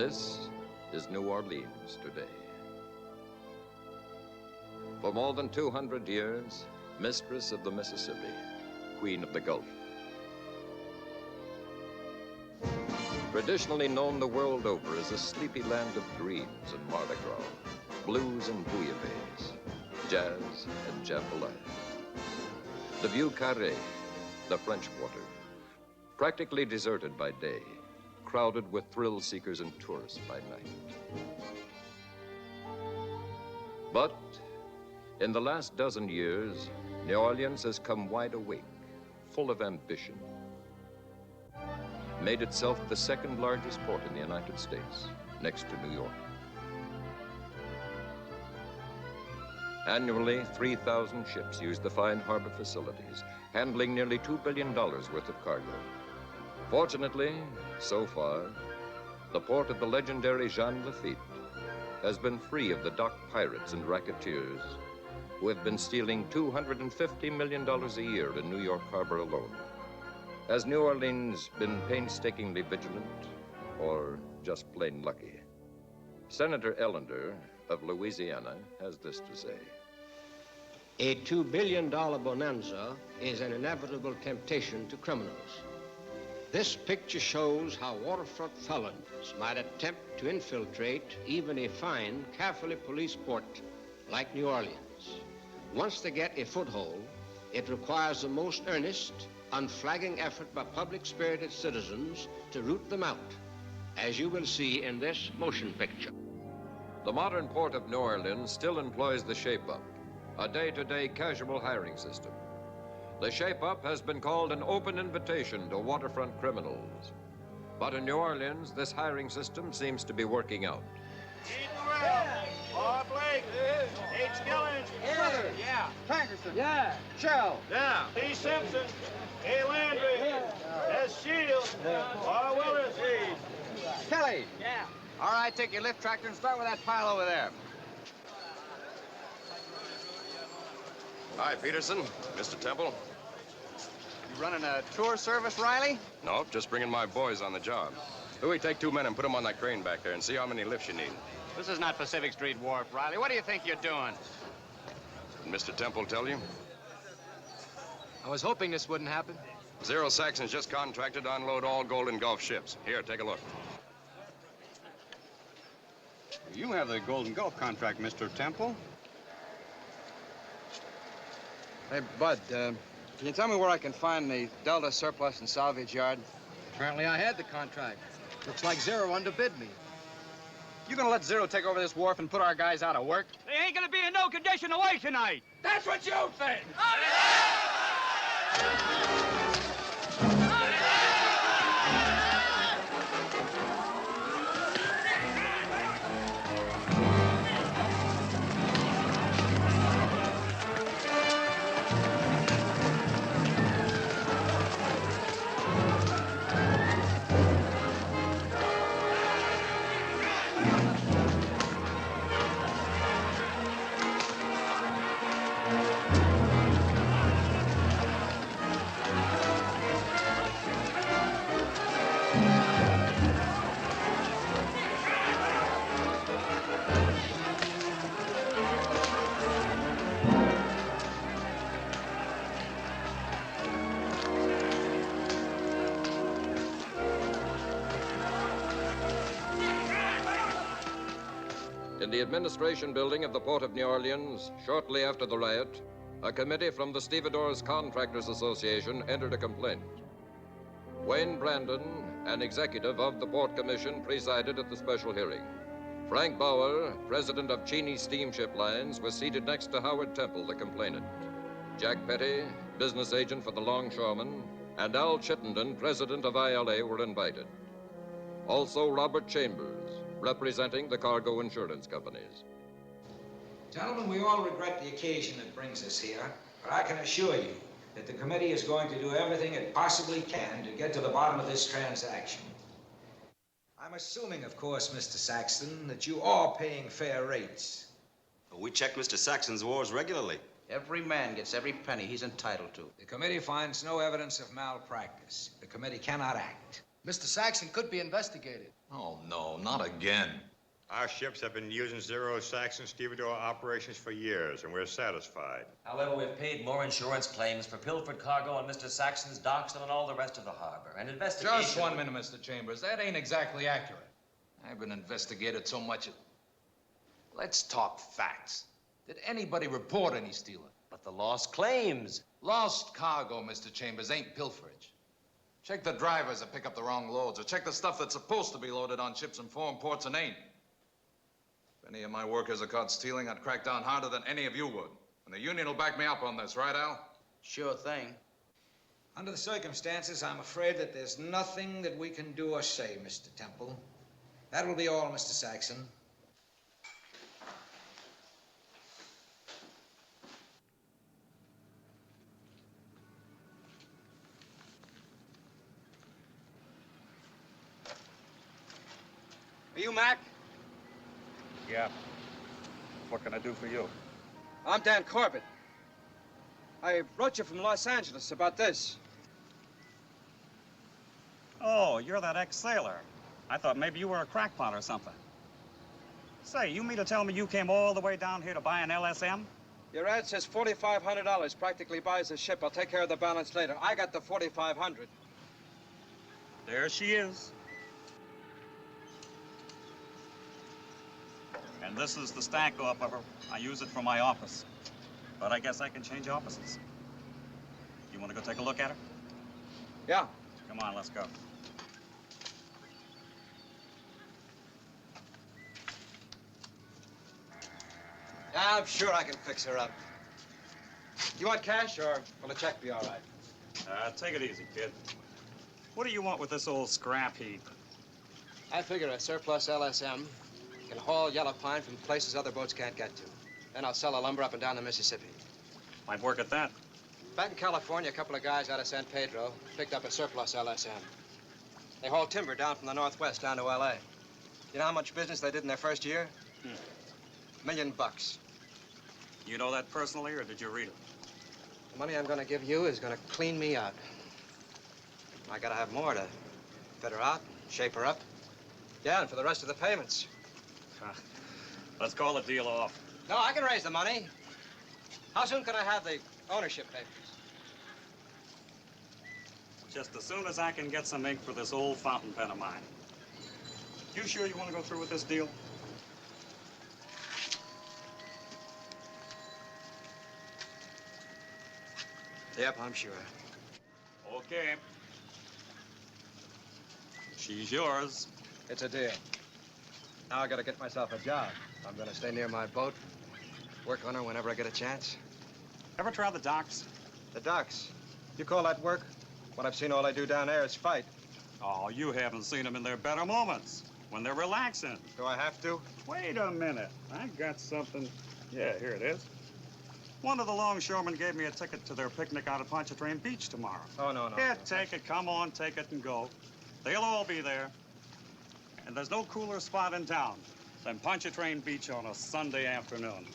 This is New Orleans today. For more than 200 years, mistress of the Mississippi, queen of the Gulf. Traditionally known the world over as a sleepy land of dreams and Mardi Gras, blues and bouillabaisse, jazz and jambalaya. The Vieux Carré, the French Quarter, practically deserted by day, crowded with thrill seekers and tourists by night. But in the last dozen years, New Orleans has come wide awake, full of ambition, made itself the second largest port in the United States, next to New York. Annually, 3,000 ships use the fine harbor facilities, handling nearly $2 billion worth of cargo. Fortunately, so far, the port of the legendary Jean Lafitte has been free of the dock pirates and racketeers who have been stealing $250 million a year in New York Harbor alone. Has New Orleans been painstakingly vigilant or just plain lucky? Senator Ellender of Louisiana has this to say. A $2 billion bonanza is an inevitable temptation to criminals. This picture shows how waterfront felons might attempt to infiltrate even a fine, carefully policed port like New Orleans. Once they get a foothold, it requires the most earnest, unflagging effort by public-spirited citizens to root them out, as you will see in this motion picture. The modern port of New Orleans still employs the shape-up, a day-to-day casual hiring system. The shape-up has been called an open invitation to waterfront criminals. But in New Orleans, this hiring system seems to be working out. Keith Morrell. Bob Blake. H. Gillen. Brother. Yeah. Tankerson. Yeah. Shell. Yeah. T. Simpson. A. Landry. S. Shields. R. Willis. Kelly. Yeah. All right, take your lift tractor and start with that pile over there. Hi, Peterson. Mr. Temple. You running a tour service, Reilly? No, just bringing my boys on the job. Louis, take 2 men and put them on that crane back there and see how many lifts you need. This is not Pacific Street Wharf, Reilly. What do you think you're doing? Did Mr. Temple tell you? I was hoping this wouldn't happen. Zero Saxon's just contracted to unload all Golden Gulf ships. Here, take a look. You have the Golden Gulf contract, Mr. Temple. Hey, Bud, can you tell me where I can find the Delta Surplus and Salvage Yard? Apparently I had the contract. Looks like Zero underbid me. You gonna let Zero take over this wharf and put our guys out of work? They ain't gonna be in no condition to wait tonight. That's what you think. In the administration building of the Port of New Orleans, shortly after the riot, a committee from the Stevedores Contractors Association entered a complaint. Wayne Brandon, an executive of the Port Commission, presided at the special hearing. Frank Bauer, president of Cheney Steamship Lines, was seated next to Howard Temple, the complainant. Jack Petty, business agent for the longshoremen, and Al Chittenden, president of ILA, were invited. Also Robert Chambers, representing the cargo insurance companies. Gentlemen, we all regret the occasion that brings us here, but I can assure you that the committee is going to do everything it possibly can to get to the bottom of this transaction. I'm assuming, of course, Mr. Saxon, that you are paying fair rates. We check Mr. Saxon's wars regularly. Every man gets every penny he's entitled to. The committee finds no evidence of malpractice. The committee cannot act. Mr. Saxon could be investigated. Oh, no, not again. Our ships have been using Zero Saxon stevedore operations for years, and we're satisfied. However, we've paid more insurance claims for pilfered cargo on Mr. Saxon's docks than on all the rest of the harbor. And investigation... Just 1 minute, Mr. Chambers. That ain't exactly accurate. I've been investigated so much. Let's talk facts. Did anybody report any stealing? But the lost claims. Lost cargo, Mr. Chambers, ain't pilferage. Check the drivers that pick up the wrong loads, or check the stuff that's supposed to be loaded on ships in foreign ports and ain't. If any of my workers are caught stealing, I'd crack down harder than any of you would. And the union will back me up on this, right, Al? Sure thing. Under the circumstances, I'm afraid that there's nothing that we can do or say, Mr. Temple. That will be all, Mr. Saxon. Are you Mac? Yeah. What can I do for you? I'm Dan Corbett. I wrote you from Los Angeles about this. Oh, you're that ex-sailor. I thought maybe you were a crackpot or something. Say, you mean to tell me you came all the way down here to buy an LSM? Your ad says $4,500 practically buys the ship. I'll take care of the balance later. I got the $4,500. There she is. And this is the stack off of her. I use it for my office. But I guess I can change offices. You want to go take a look at her? Yeah. Come on, let's go. Yeah, I'm sure I can fix her up. You want cash, or will a check be all right? Take it easy, kid. What do you want with this old scrap heap? I figure a surplus LSM can haul yellow pine from places other boats can't get to. Then I'll sell the lumber up and down the Mississippi. Might work at that. Back in California, a couple of guys out of San Pedro picked up a surplus LSM. They hauled timber down from the Northwest down to L.A. You know how much business they did in their first year? $1 million. You know that personally, or did you read it? The money I'm going to give you is going to clean me out. I got to have more to fit her out, shape her up. Yeah, and for the rest of the payments. Let's call the deal off. No, I can raise the money. How soon can I have the ownership papers? Just as soon as I can get some ink for this old fountain pen of mine. You sure you want to go through with this deal? Yep, I'm sure. Okay. She's yours. It's a deal. Now I gotta get myself a job. I'm gonna stay near my boat, work on her whenever I get a chance. Ever try the docks? The docks? You call that work? What I've seen all they do down there is fight. Oh, you haven't seen them in their better moments, when they're relaxing. Do I have to? Wait a minute. I got something. Yeah, here it is. One of the longshoremen gave me a ticket to their picnic out at Pontchartrain Beach tomorrow. Oh, no. Here, take it. Come on, take it and go. They'll all be there. And there's no cooler spot in town than Pontchartrain Beach on a Sunday afternoon.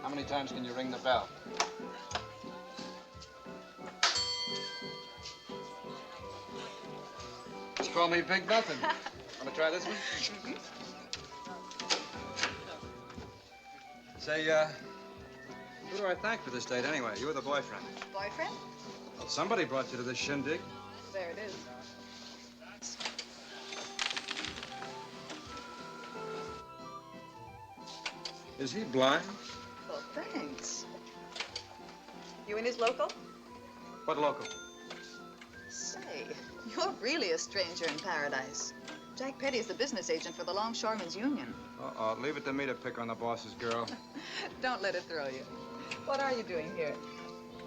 How many times can you ring the bell? Just call me Big Nothing. Want to try this one? Say, who do I thank for this date anyway? You or the boyfriend? Boyfriend? Well, somebody brought you to this shindig. There it is. Is he blind? Well, thanks. You in his local? What local? Say, you're really a stranger in paradise. Jack Petty's the business agent for the Longshoremen's Union. Uh-oh, leave it to me to pick on the boss's girl. Don't let it throw you. What are you doing here?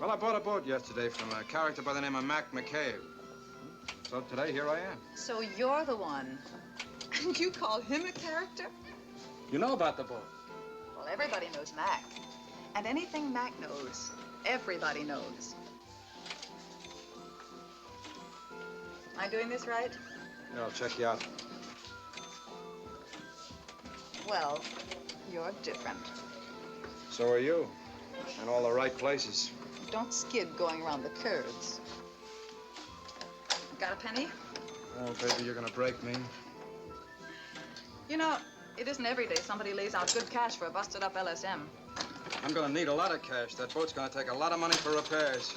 Well, I bought a boat yesterday from a character by the name of Mac McCabe. So today, here I am. So you're the one. And you call him a character? You know about the boat? Well, everybody knows Mac. And anything Mac knows, everybody knows. Am I doing this right? Yeah, I'll check you out. Well, you're different. So are you. In all the right places. Don't skid going around the curves. Got a penny? Oh, baby, you're gonna break me. You know, it isn't every day somebody lays out good cash for a busted up LSM. I'm gonna need a lot of cash. That boat's gonna take a lot of money for repairs.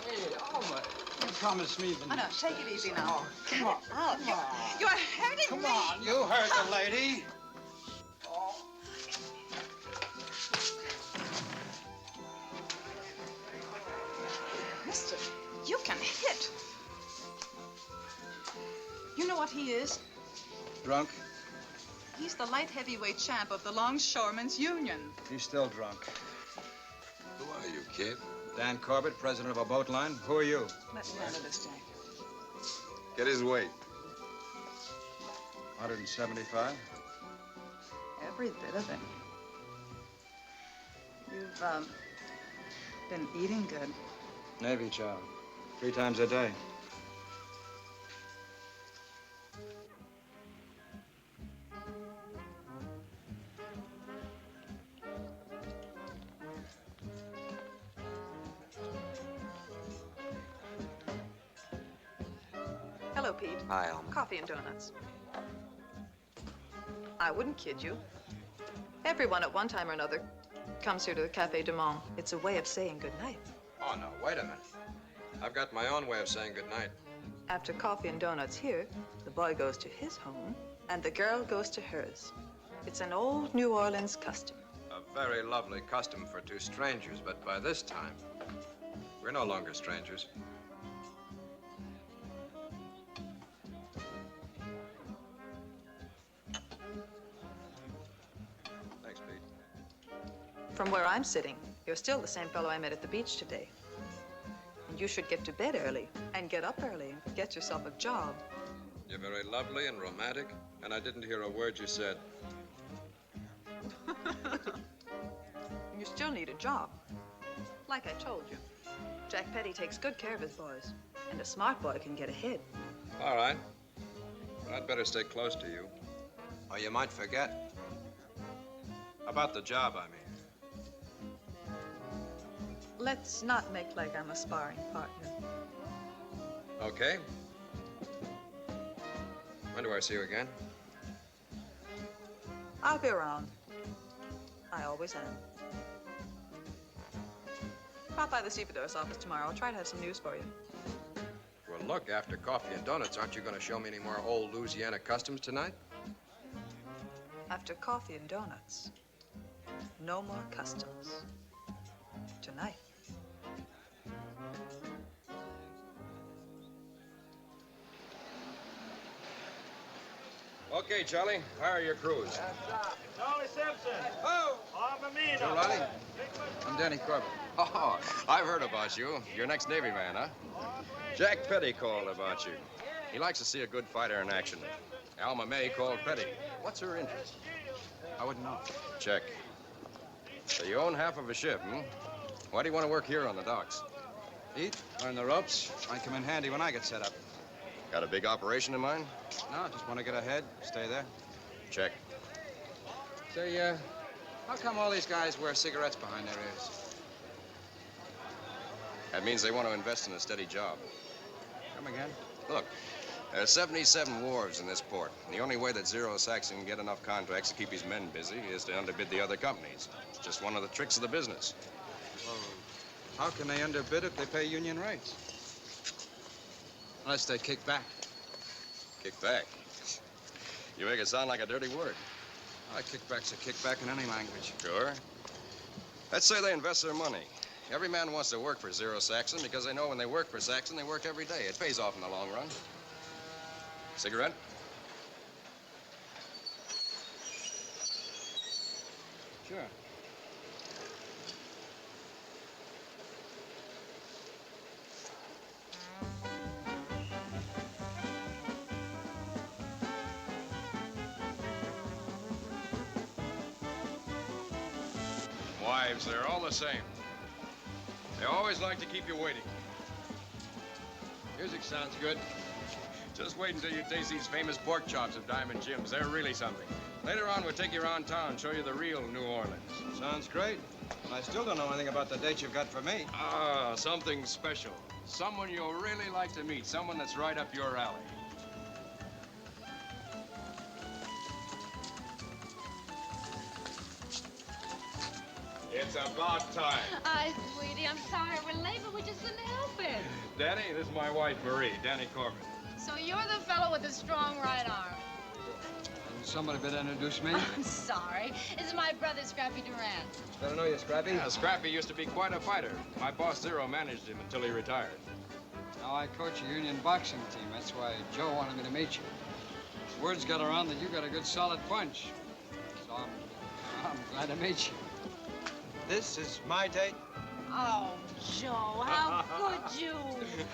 Hey, Alma, you promised me the... Oh, no, take it easy now. Oh, come on. Oh, you're hurting me. Come on, you heard the lady. Mister, you can hit. You know what he is? Drunk? He's the light heavyweight champ of the Longshoremen's Union. He's still drunk. Who are you, kid? Dan Corbett, president of a boat line. Who are you? Let me handle this, Jack. Get his weight. 175. Every bit of it. You've, been eating good. Navy chow. 3 times a day. Hello, Pete. Hi, Alma. Coffee and donuts. I wouldn't kid you. Everyone at one time or another comes here to the Café du Monde. It's a way of saying goodnight. Oh, no, wait a minute. I've got my own way of saying goodnight. After coffee and donuts here, the boy goes to his home and the girl goes to hers. It's an old New Orleans custom. A very lovely custom for 2 strangers, but by this time, we're no longer strangers. Thanks, Pete. From where I'm sitting, you're still the same fellow I met at the beach today. And you should get to bed early and get up early and get yourself a job. You're very lovely and romantic, and I didn't hear a word you said. You still need a job. Like I told you, Jack Petty takes good care of his boys, and a smart boy can get ahead. All right. But I'd better stay close to you. Or you might forget. About the job, I mean. Let's not make like I'm a sparring partner. Okay. When do I see you again? I'll be around. I always am. Pop by the stevedore's office tomorrow. I'll try to have some news for you. Well, look, after coffee and donuts, aren't you going to show me any more old Louisiana customs tonight? After coffee and donuts, no more customs. Tonight. Okay, Charlie, hire your crews. Charlie Simpson. Oh! Armamino. Joe Reilly? I'm Danny Corbett. Oh, I've heard about you. You're next Navy man, huh? Jack Petty called about you. He likes to see a good fighter in action. Alma May called Petty. What's her interest? I wouldn't know. Check. So you own half of a ship, hmm? Why do you want to work here on the docks? Eat, learn the ropes. Might come in handy when I get set up. Got a big operation in mind? No, just want to get ahead, stay there. Check. Say, how come all these guys wear cigarettes behind their ears? That means they want to invest in a steady job. Come again? Look, there's 77 wharves in this port. And the only way that Zero Saxon can get enough contracts to keep his men busy is to underbid the other companies. It's just one of the tricks of the business. Well, how can they underbid if they pay union rates? Unless they kick back. Kick back? You make it sound like a dirty word. Kickback's a kickback in any language. Sure. Let's say they invest their money. Every man wants to work for Zero Saxon because they know when they work for Saxon, they work every day. It pays off in the long run. Cigarette? Sure. Wives, they're all the same. They always like to keep you waiting. Music sounds good. Just wait until you taste these famous pork chops of Diamond Jim's. They're really something. Later on, we'll take you around town, show you the real New Orleans. Sounds great. I still don't know anything about the date you've got for me. Ah, something special. Someone you'll really like to meet. Someone that's right up your alley. It's about time. Hi, sweetie. I'm sorry we're late, but we just couldn't help it. Danny, this is my wife, Marie, Danny Corbett. So you're the fellow with the strong right arm. Somebody better introduce me. I'm sorry. This is my brother, Scrappy Durant. Better know you, Scrappy. Yeah, Scrappy used to be quite a fighter. My boss, Zero, managed him until he retired. Now I coach a union boxing team. That's why Joe wanted me to meet you. Word's got around that you got a good solid punch. So I'm glad to meet you. This is my date? Oh, Joe, how could you?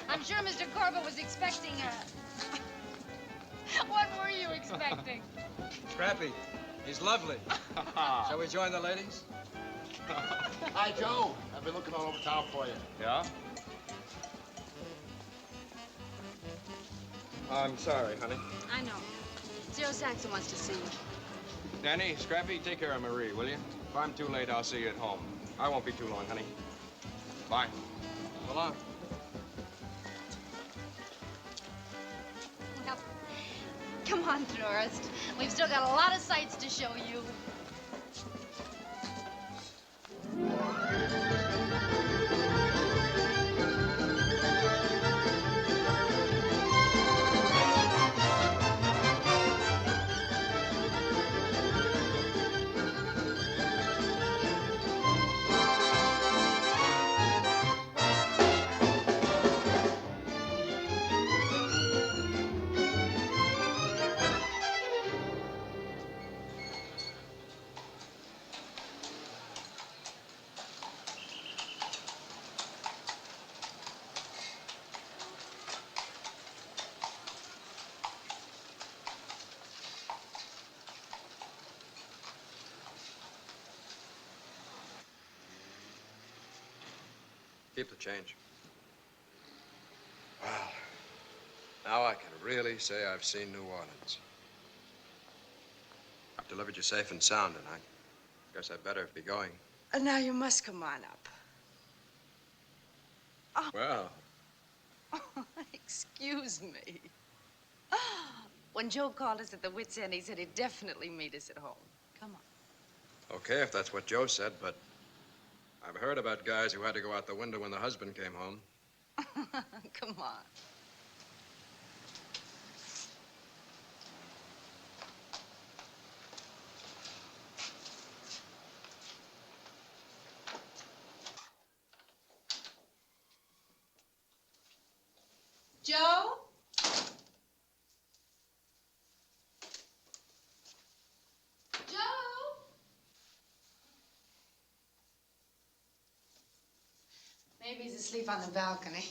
I'm sure Mr. Corbett was expecting a... What were you expecting? Scrappy, he's lovely. Shall we join the ladies? Hi, Joe. I've been looking all over town for you. Yeah? I'm sorry, honey. I know. Zero Saxon wants to see you. Danny, Scrappy, take care of Marie, will you? If I'm too late, I'll see you at home. I won't be too long, honey. Bye. So long. Well, come on, tourist. We've still got a lot of sights to show you. Keep the change. Well, now I can really say I've seen New Orleans. I've delivered you safe and sound, and I guess I'd better be going. Now you must come on up. Oh. Well, Excuse me. When Joe called us at the wit's end, he said he'd definitely meet us at home. Come on. okay, if that's what Joe said, but I've heard about guys who had to go out the window when the husband came home. Come on. Joe? Joe? Maybe he's asleep on the balcony.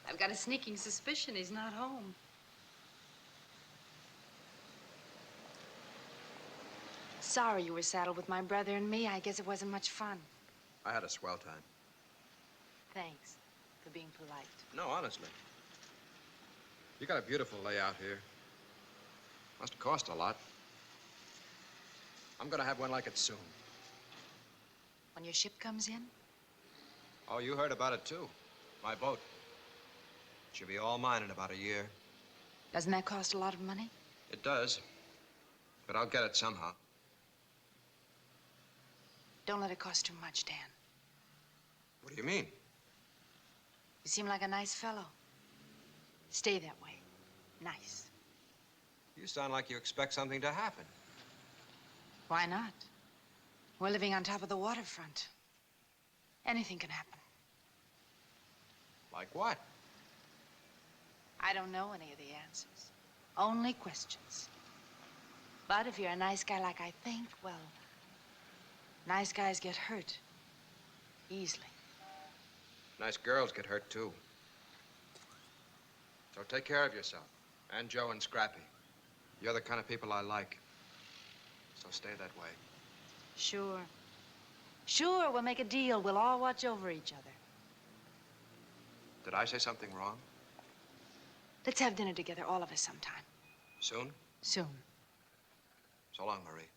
I've got a sneaking suspicion he's not home. Sorry you were saddled with my brother and me. I guess it wasn't much fun. I had a swell time. Thanks for being polite. No, honestly. You got a beautiful layout here. Must have cost a lot. I'm gonna have one like it soon. When your ship comes in? Oh, you heard about it too. My boat. Should be all mine in about a year. Doesn't that cost a lot of money? It does. But I'll get it somehow. Don't let it cost too much, Dan. What do you mean? You seem like a nice fellow. Stay that way. Nice. You sound like you expect something to happen. Why not? We're living on top of the waterfront. Anything can happen. Like what? I don't know any of the answers. Only questions. But if you're a nice guy like I think, well, nice guys get hurt easily. Nice girls get hurt, too. So take care of yourself. And Joe and Scrappy. You're the kind of people I like. So stay that way. Sure. Sure, we'll make a deal. We'll all watch over each other. Did I say something wrong? Let's have dinner together, all of us, sometime. Soon? Soon. So long, Marie.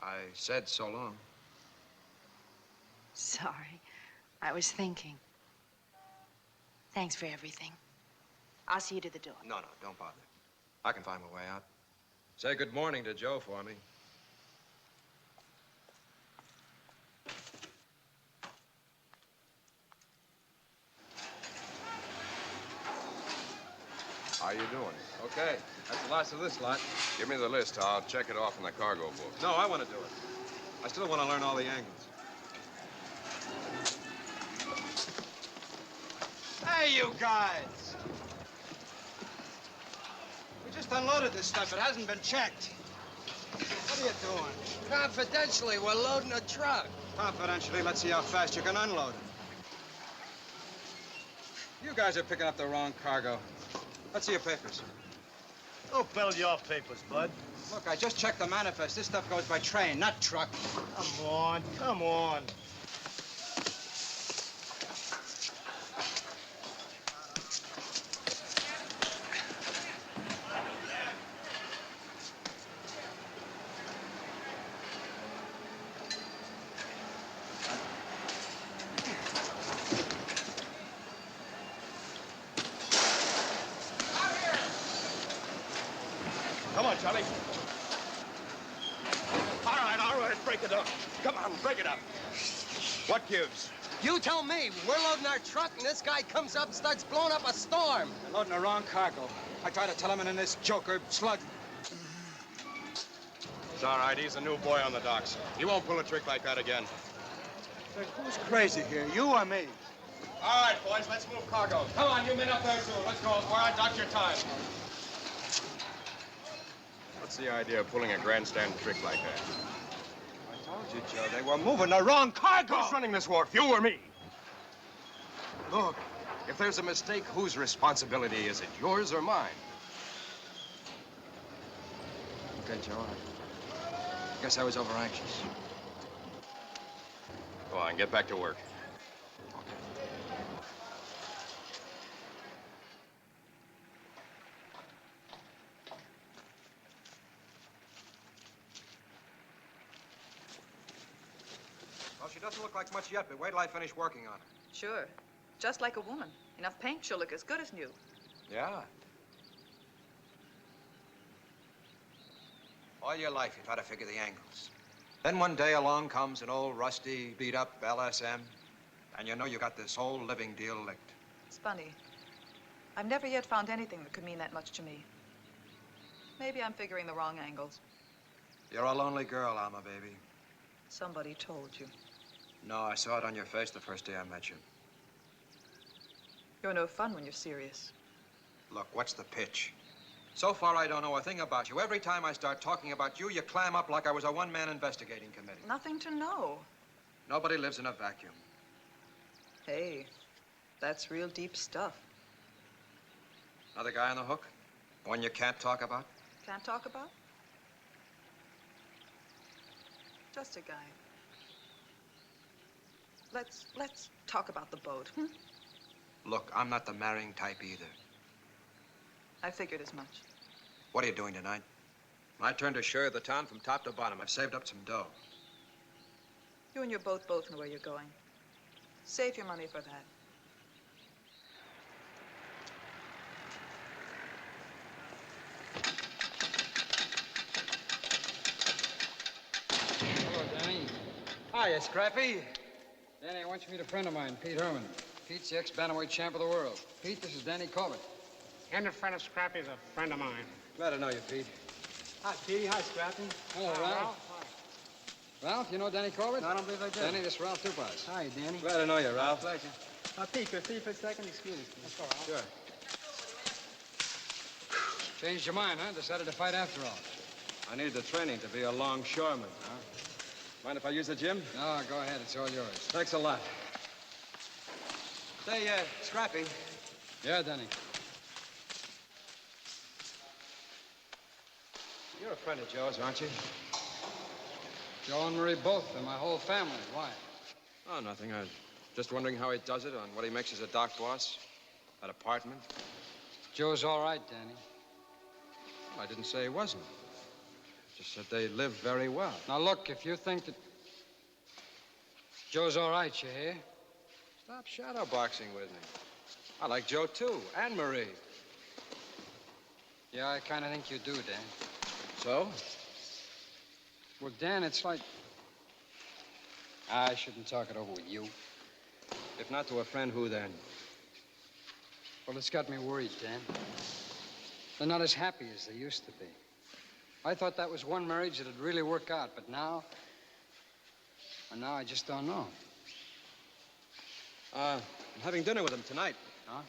I said so long. Sorry. I was thinking. Thanks for everything. I'll see you to the door. No, don't bother. I can find my way out. Say good morning to Joe for me. How you doing? Okay, that's the last of this lot. Give me the list. I'll check it off in the cargo book. No, I want to do it. I still want to learn all the angles. Hey, you guys! We just unloaded this stuff. It hasn't been checked. What are you doing? Confidentially, we're loading a truck. Confidentially, let's see how fast you can unload it. You guys are picking up the wrong cargo. Let's see your papers. Who filled your papers, bud? Look, I just checked the manifest. This stuff goes by train, not truck. Come on, come on. Come on, Charlie. All right, break it up. Come on, break it up. What gives? You tell me. We're loading our truck, and this guy comes up and starts blowing up a storm. They're loading the wrong cargo. I tried to tell him, and then this joker slugged. It's all right. He's a new boy on the docks. He won't pull a trick like that again. Say, who's crazy here, you or me? All right, boys, let's move cargo. Come on, you men up there, too. Let's go. We're on Dr. Time. What's the idea of pulling a grandstand trick like that? I told you, Joe, they were moving the wrong cargo. Who's running this wharf, you or me? Look, if there's a mistake, whose responsibility is it? Yours or mine? Okay, Joe. I guess I was overanxious. Go on, get back to work. Well, she doesn't look like much yet, but wait till I finish working on her. Sure. Just like a woman. Enough paint, she'll look as good as new. Yeah. All your life, you try to figure the angles. Then one day along comes an old rusty, beat-up LSM, and you know you got this whole living deal licked. It's funny. I've never yet found anything that could mean that much to me. Maybe I'm figuring the wrong angles. You're a lonely girl, Alma, baby. Somebody told you. No, I saw it on your face the first day I met you. You're no fun when you're serious. Look, what's the pitch? So far, I don't know a thing about you. Every time I start talking about you, you clam up like I was a one-man investigating committee. Nothing to know. Nobody lives in a vacuum. Hey, that's real deep stuff. Another guy on the hook? One you can't talk about? Can't talk about? Just a guy. Let's talk about the boat. Look, I'm not the marrying type either. I figured as much. What are you doing tonight? I turned ashore the town from top to bottom. I've saved up some dough. You and your boat both know where you're going. Save your money for that. Hello, Danny. Hiya, Scrappy. Danny, I want you to meet a friend of mine, Pete Herman. Pete's the ex-bantamweight champ of the world. Pete, this is Danny Corbett. And a friend of Scrappy's a friend of mine. Glad to know you, Pete. Hi, Petey. Hi, Scrappy. Hello, Ralph. Ralph, you know Danny Corbett? No, I don't believe I do. Danny, this is Ralph Tupaz. Hi, Danny. Glad to know you, Ralph. Pleasure. Pete, could I see you for a second? Excuse me. That's all right. Sure. Changed your mind, huh? Decided to fight after all. I need the training to be a longshoreman, huh? Mind if I use the gym? No, go ahead. It's all yours. Thanks a lot. Say, Scrappy. Yeah, Danny. You're a friend of Joe's, aren't you? Joe and Marie both, and my whole family. Why? Oh, nothing. I was just wondering how he does it, on what he makes as a dock boss. That apartment. Joe's all right, Danny. Well, I didn't say he wasn't. Just said they live very well. Now, look, if you think that Joe's all right, you hear? Stop shadow boxing with me. I like Joe, too, and Marie. Yeah, I kind of think you do, Dan. So? Well, Dan, it's like... I shouldn't talk it over with you. If not to a friend, who then? Well, it's got me worried, Dan. They're not as happy as they used to be. I thought that was one marriage that'd really work out, but now... Well, now I just don't know. I'm having dinner with him tonight. Huh?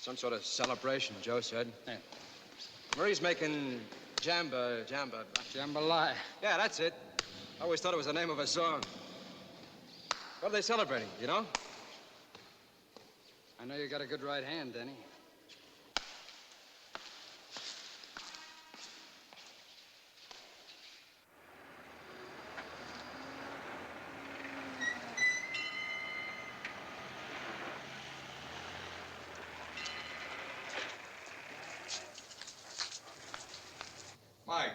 Some sort of celebration, Joe said. Yeah. Marie's making jambalaya. Jambalaya. Yeah, that's it. I always thought it was the name of a song. What are they celebrating, you know? I know you got a good right hand, Danny. Mike,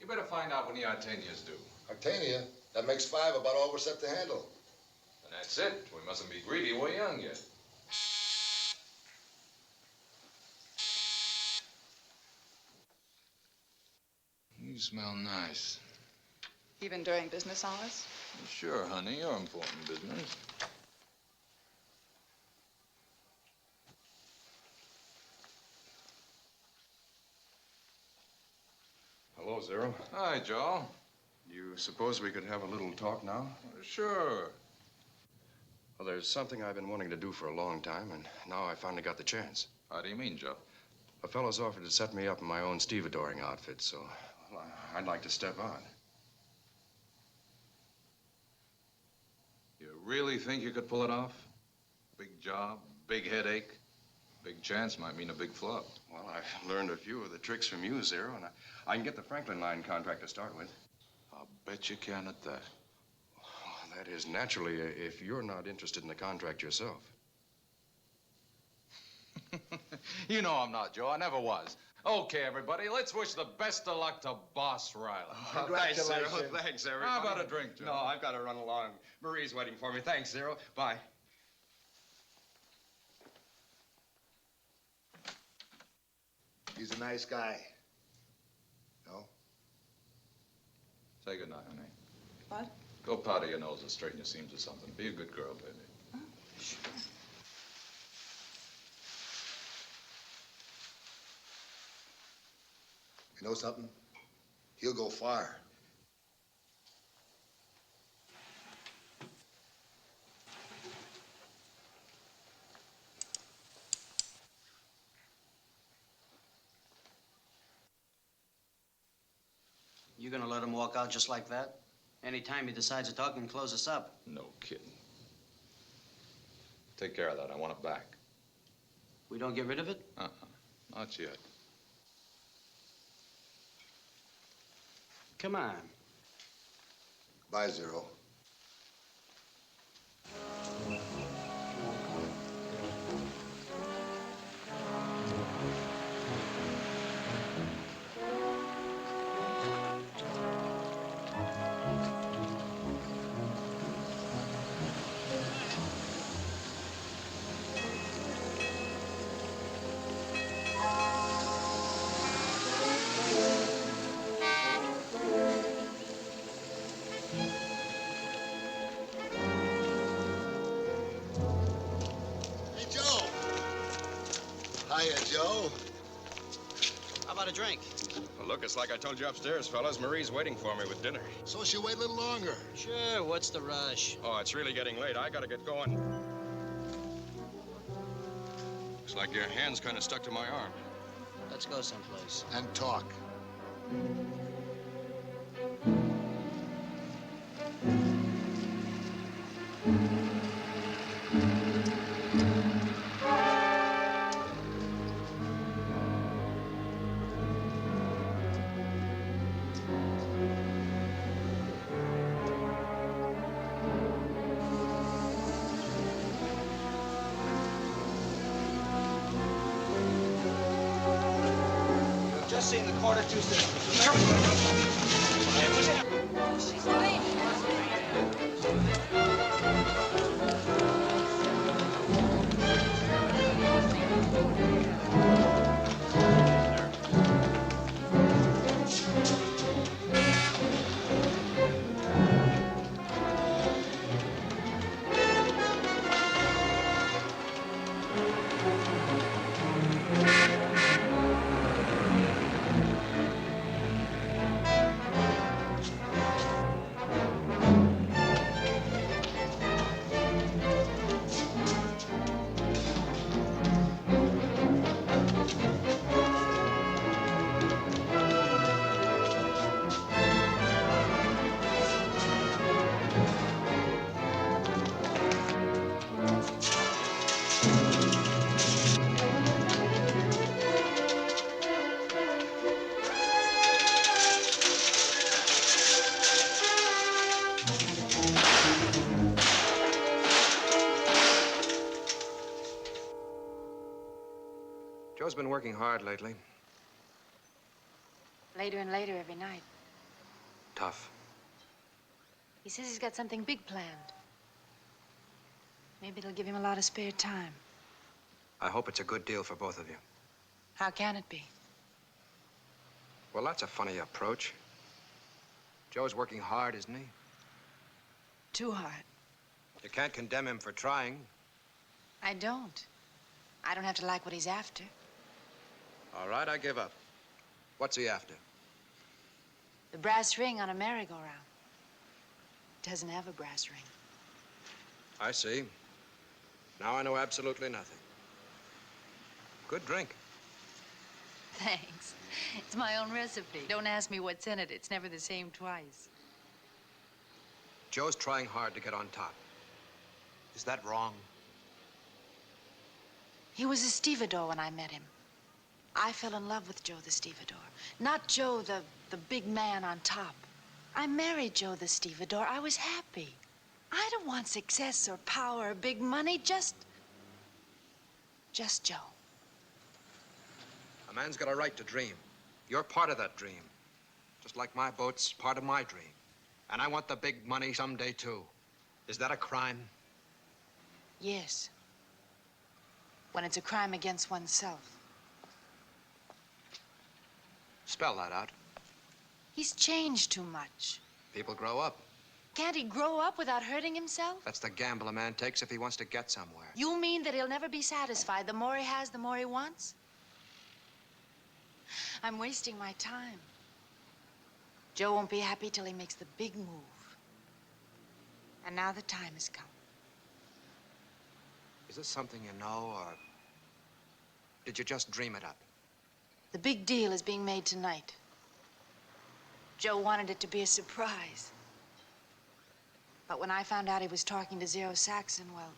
you better find out when the Artenia's due. Artenia? That makes 5 about all we're set to handle. And that's it. We mustn't be greedy. We're young yet. You smell nice. Even during business hours? Sure, honey. You're important business. Hello, Zero. Hi, Joe. You suppose we could have a little talk now? Sure. Well, there's something I've been wanting to do for a long time, and now I finally got the chance. How do you mean, Joe? A fellow's offered to set me up in my own stevedoring outfit, so well, I'd like to step on. You really think you could pull it off? Big job, big headache. Big chance might mean a big flop. Well, I've learned a few of the tricks from you, Zero, and I can get the Franklin line contract to start with. I'll bet you can at that. Well, that is, naturally, if you're not interested in the contract yourself. You know I'm not, Joe. I never was. Okay, everybody, let's wish the best of luck to Boss Reilly. Thanks, Zero. Thanks, Zero. How about a drink, Joe? No, I've got to run along. Marie's waiting for me. Thanks, Zero. Bye. He's a nice guy. No? Say goodnight, honey. What? Go powder your nose and straighten your seams or something. Be a good girl, baby. Oh, sure. You know something? He'll go far. You gonna let him walk out just like that? Anytime he decides to talk, he can close us up. No kidding. Take care of that. I want it back. We don't get rid of it? Not yet. Come on. Bye, Zero. Hiya, Joe. How about a drink? Well, look, it's like I told you upstairs, fellas. Marie's waiting for me with dinner. So she'll wait a little longer. Sure, what's the rush? Oh, it's really getting late. I gotta get going. Looks like your hand's kind of stuck to my arm. Let's go someplace. And talk. Just seen the quarter two system. She's Helene. Joe's been working hard lately. Later and later every night. Tough. He says he's got something big planned. Maybe it'll give him a lot of spare time. I hope it's a good deal for both of you. How can it be? Well, that's a funny approach. Joe's working hard, isn't he? Too hard. You can't condemn him for trying. I don't. I don't have to like what he's after. All right, I give up. What's he after? The brass ring on a merry-go-round. Doesn't have a brass ring. I see. Now I know absolutely nothing. Good drink. Thanks. It's my own recipe. Don't ask me what's in it. It's never the same twice. Joe's trying hard to get on top. Is that wrong? He was a stevedore when I met him. I fell in love with Joe the stevedore. Not Joe the big man on top. I married Joe the stevedore. I was happy. I don't want success or power or big money, just Joe. A man's got a right to dream. You're part of that dream. Just like my boat's part of my dream. And I want the big money someday, too. Is that a crime? Yes. When it's a crime against oneself. Spell that out. He's changed too much. People grow up. Can't he grow up without hurting himself? That's the gamble a man takes if he wants to get somewhere. You mean that he'll never be satisfied? The more he has, the more he wants? I'm wasting my time. Joe won't be happy till he makes the big move. And now the time has come. Is this something you know, or did you just dream it up? The big deal is being made tonight. Joe wanted it to be a surprise. But when I found out he was talking to Zero Saxon, well,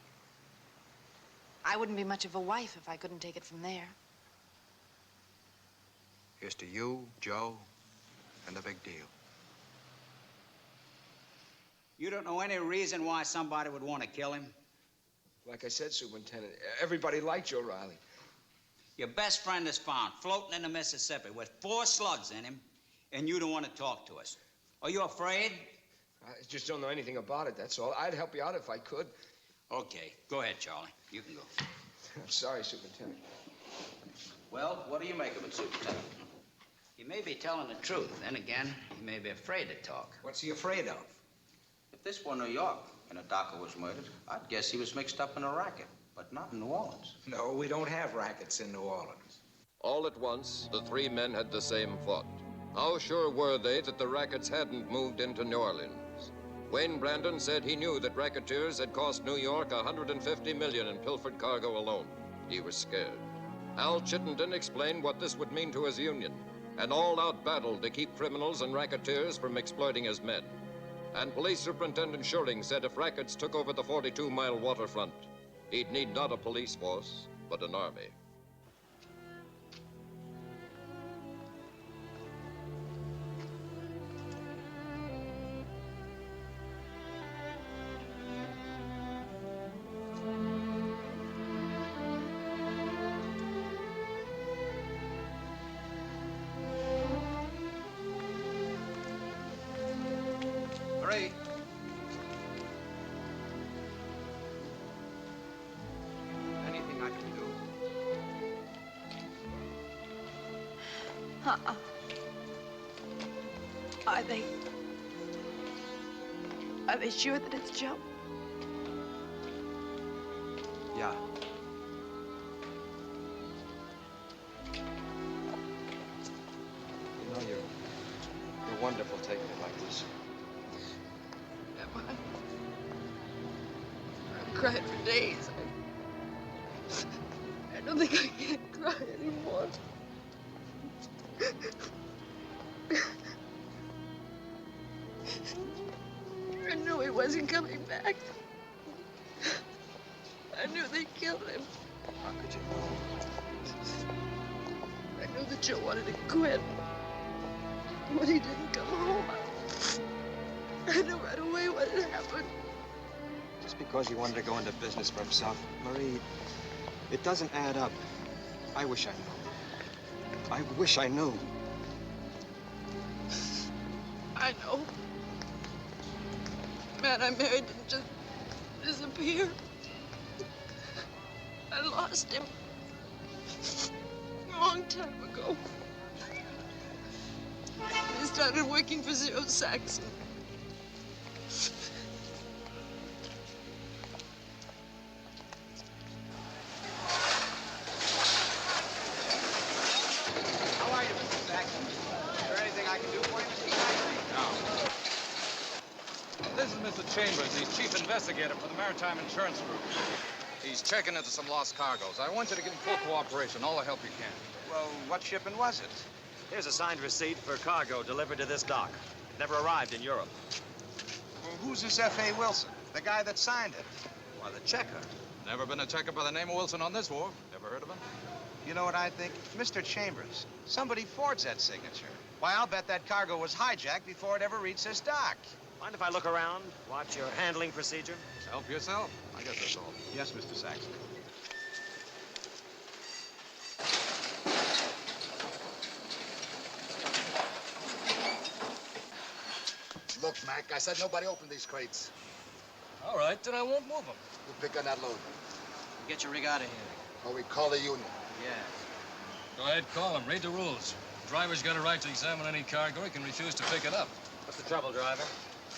I wouldn't be much of a wife if I couldn't take it from there. Here's to you, Joe, and the big deal. You don't know any reason why somebody would want to kill him? Like I said, Superintendent, everybody liked Joe Reilly. Your best friend is found floating in the Mississippi with 4 slugs in him, and you don't want to talk to us. Are you afraid? I just don't know anything about it, that's all. I'd help you out if I could. Okay, go ahead, Charlie. You can go. I'm sorry, Superintendent. Well, what do you make of it, Superintendent? He may be telling the truth. Then again, he may be afraid to talk. What's he afraid of? If this were New York and a docker was murdered, I'd guess he was mixed up in a racket, but not in New Orleans. No, we don't have rackets in New Orleans. All at once, the 3 men had the same thought. How sure were they that the rackets hadn't moved into New Orleans? Wayne Brandon said he knew that racketeers had cost New York $150 million in pilfered cargo alone. He was scared. Al Chittenden explained what this would mean to his union, an all-out battle to keep criminals and racketeers from exploiting his men. And Police Superintendent Schuring said if rackets took over the 42-mile waterfront, he'd need not a police force, but an army. Uh-uh. Are they sure that it's Joe? Yeah. You know, you're wonderful taking it like this. Am I? I've cried for days. I don't think I can cry anymore. I knew he wasn't coming back. I knew they killed him. How could you know? I knew that Joe wanted to quit. When he didn't come home, I knew right away what had happened. Just because he wanted to go into business for himself, Marie, it doesn't add up. I wish I knew. I wish I knew. I know. The man I married didn't just disappear. I lost him a long time ago. He started working for Zero Saxon. How are you, Mr. Saxon? Is there anything I can do for you, Mr. Saxon? No. This is Mr. Chambers, the chief investigator for the Maritime Insurance Group. He's checking into some lost cargoes. I want you to give him full cooperation, all the help you can. Well, what shipment was it? Here's a signed receipt for cargo delivered to this dock. It never arrived in Europe. Well, who's this F.A. Wilson? The guy that signed it? Why, the checker. Never been a checker by the name of Wilson on this wharf. Ever heard of him? You know what I think? Mr. Chambers, somebody forged that signature. Why, I'll bet that cargo was hijacked before it ever reached this dock. Mind if I look around, watch your handling procedure? Help yourself. I guess that's all. Yes, Mr. Saxon. Look, Mac, I said nobody opened these crates. All right, then I won't move them. You pick on that load. Get your rig out of here. Or we call the union. Yeah. Go ahead, call him. Read the rules. The driver's got a right to examine any cargo. He can refuse to pick it up. What's the trouble, driver?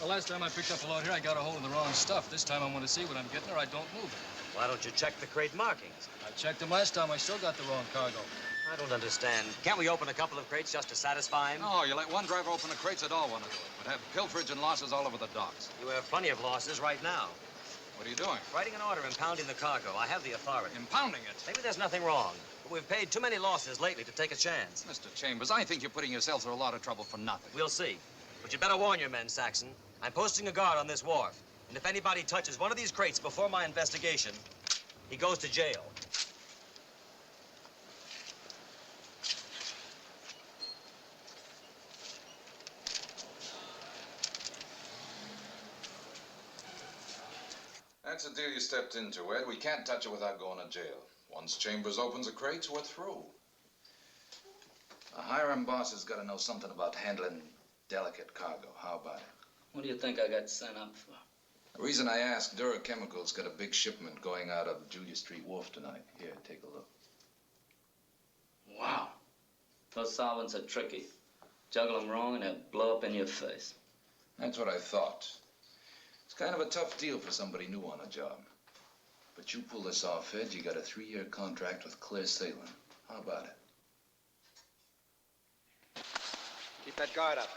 The last time I picked up a load here, I got a hold of the wrong stuff. This time I want to see what I'm getting or I don't move it. Why don't you check the crate markings? I checked them last time. I still got the wrong cargo. I don't understand. Can't we open a couple of crates just to satisfy him? No, you let one driver open the crates, they'd all want to do it. But have pilferage and losses all over the docks. You have plenty of losses right now. What are you doing? Writing an order impounding the cargo. I have the authority. Impounding it? Maybe there's nothing wrong, but we've paid too many losses lately to take a chance. Mr. Chambers, I think you're putting yourself through a lot of trouble for nothing. We'll see. But you'd better warn your men, Saxon. I'm posting a guard on this wharf. And if anybody touches one of these crates before my investigation, he goes to jail. That's the deal you stepped into, Ed. We can't touch it without going to jail. Once Chambers opens the crates, we're through. A hiring boss has got to know something about handling delicate cargo. How about it? What do you think I got sent up for? The reason I asked, Dura Chemicals got a big shipment going out of Julia Street Wharf tonight. Here, take a look. Wow. Those solvents are tricky. Juggle them wrong and they'll blow up in your face. That's what I thought. It's kind of a tough deal for somebody new on a job. But you pull this off, Ed, you got a 3-year contract with clear sailing. How about it? Keep that guard up.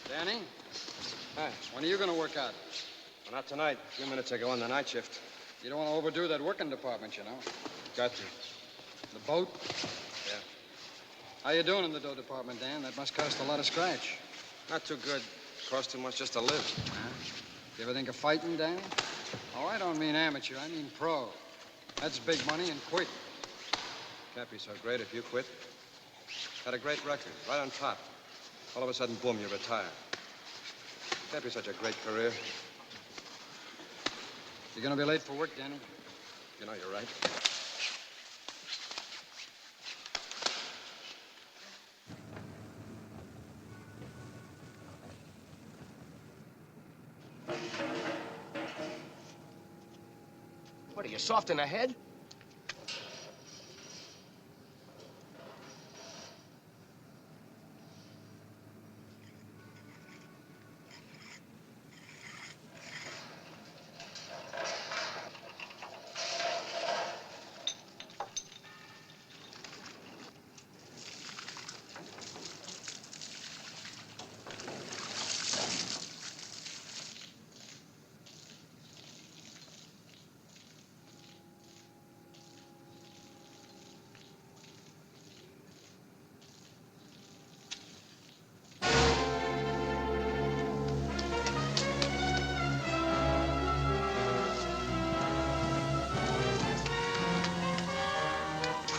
Danny? Hi. When are you going to work out? Well, not tonight. A few minutes ago on the night shift. You don't want to overdo that working department, you know. Got to. The boat? Yeah. How you doing in the dough department, Dan? That must cost a lot of scratch. Not too good. Cost too much just to live. Huh? You ever think of fighting, Dan? Oh, I don't mean amateur. I mean pro. That's big money and quick. Can't be so great if you quit. Had a great record, right on top. All of a sudden, boom, you retire. Can't be such a great career. You're going to be late for work, Danny. You know, you're right. What, are you soft in the head?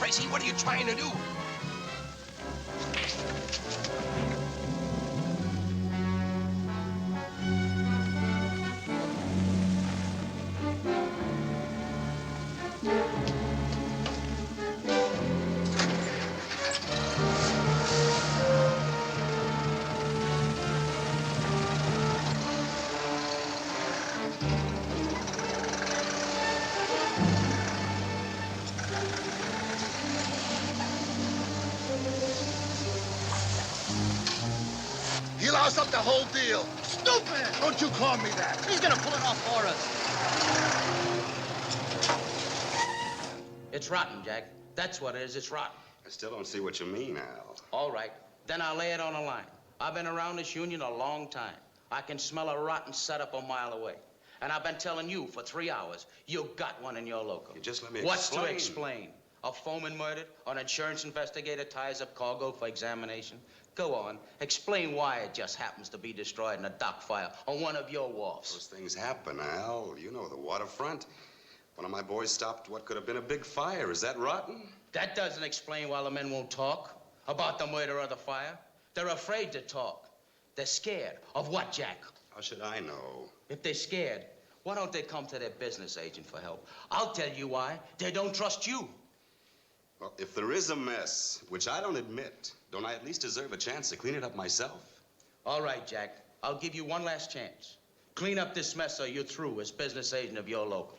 Tracy? What are you trying to do? He lost up the whole deal. Stupid! Don't you call me that. He's gonna pull it off for us. It's rotten, Jack. That's what it is. It's rotten. I still don't see what you mean, Al. All right. Then I'll lay it on the line. I've been around this union a long time. I can smell a rotten setup a mile away. And I've been telling you for 3 hours, you got one in your local. You just let me What's explain. to explain? A foreman murdered? An insurance investigator ties up cargo for examination? Go on. Explain why it just happens to be destroyed in a dock fire on one of your wharfs. Those things happen, Al. You know the waterfront. One of my boys stopped what could have been a big fire. Is that rotten? That doesn't explain why the men won't talk about the murder or the fire. They're afraid to talk. They're scared. Of what, Jack? How should I know? If they're scared, why don't they come to their business agent for help? I'll tell you why. They don't trust you. Well, if there is a mess, which I don't admit, don't I at least deserve a chance to clean it up myself? All right, Jack. I'll give you one last chance. Clean up this mess or you're through as business agent of your local.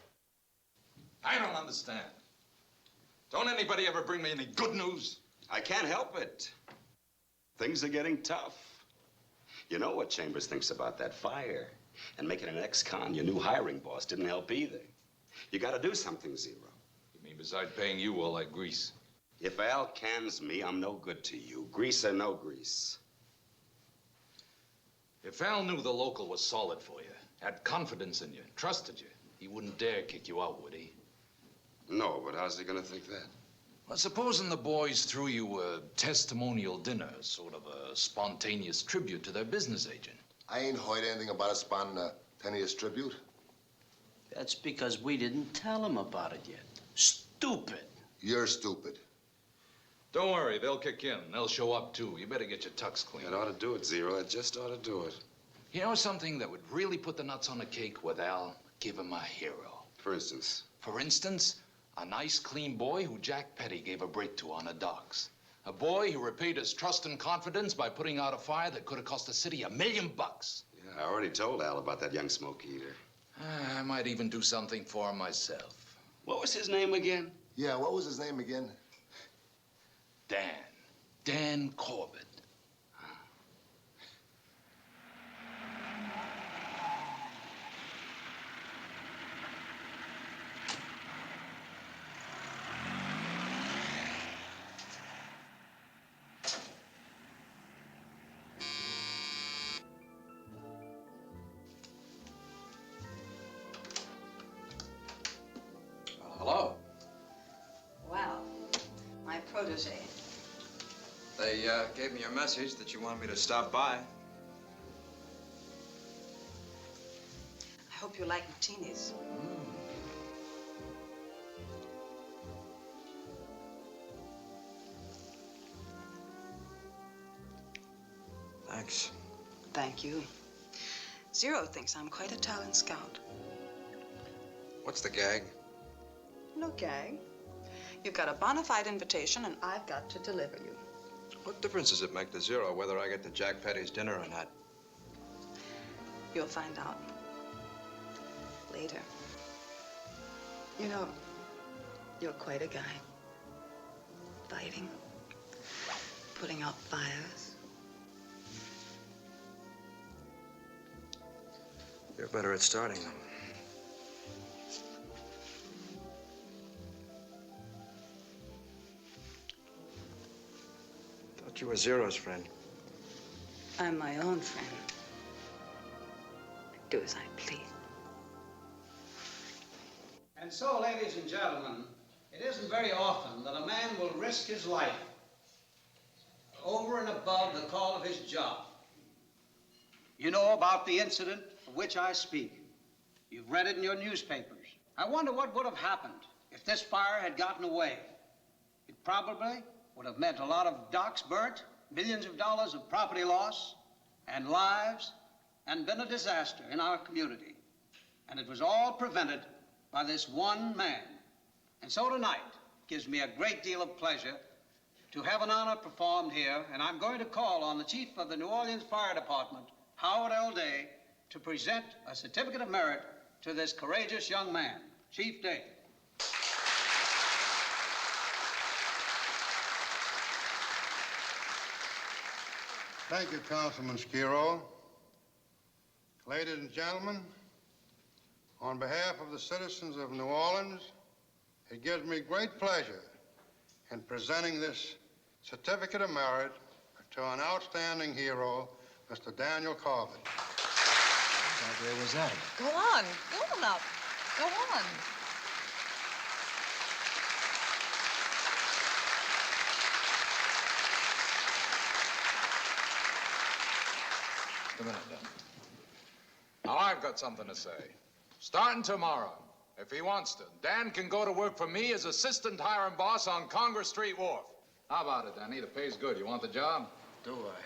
I don't understand. Don't anybody ever bring me any good news? I can't help it. Things are getting tough. You know what Chambers thinks about that fire. And making an ex-con your new hiring boss didn't help either. You gotta do something, Zero. You mean besides paying you all that grease? If Al cans me, I'm no good to you. Grease or no grease. If Al knew the local was solid for you, had confidence in you, trusted you, he wouldn't dare kick you out, would he? No, but how's he gonna think that? Well, supposing the boys threw you a testimonial dinner, sort of a spontaneous tribute to their business agent. I ain't heard anything about a spontaneous tribute. That's because we didn't tell him about it yet. Stupid. You're stupid. Don't worry, they'll kick in. They'll show up, too. You better get your tux clean. It ought to do it, Zero. It just ought to do it. You know something that would really put the nuts on the cake with Al? Give him a hero. For instance? For instance, a nice, clean boy who Jack Petty gave a break to on the docks. A boy who repaid his trust and confidence by putting out a fire that could have cost the city $1 million. Yeah, I already told Al about that young smoke eater. I might even do something for him myself. What was his name again? Yeah, what was his name again? Dan Corbett. Hello. Wow. My protege. They gave me your message that you wanted me to stop by. I hope you like martinis. Thanks. Thank you. Zero thinks I'm quite a talent scout. What's the gag? No gag. You've got a bona fide invitation, and I've got to deliver you. What difference does it make to Zero whether I get to Jack Petty's dinner or not? You'll find out later. You know, you're quite a guy. Fighting, putting out fires. You're better at starting them. Thought you were Zero's friend. I'm my own friend. I do as I please. And so, ladies and gentlemen, it isn't very often that a man will risk his life over and above the call of his job. You know about the incident of which I speak. You've read it in your newspapers. I wonder what would have happened if this fire had gotten away. It probably would have meant a lot of docks burnt, millions of dollars of property loss, and lives, and been a disaster in our community. And it was all prevented by this one man. And so tonight gives me a great deal of pleasure to have an honor performed here, and I'm going to call on the Chief of the New Orleans Fire Department, Howard L. Day, to present a certificate of merit to this courageous young man. Chief Day. Thank you, Councilman Skiro. Ladies and gentlemen, on behalf of the citizens of New Orleans, it gives me great pleasure in presenting this certificate of merit to an outstanding hero, Mr. Daniel Corbett. What idea was that? Go on. Go on up. Go on. Just a minute, Dan. Now, I've got something to say. Starting tomorrow, if he wants to, Dan can go to work for me as assistant hiring boss on Congress Street Wharf. How about it, Danny? The pay's good. You want the job? Do I?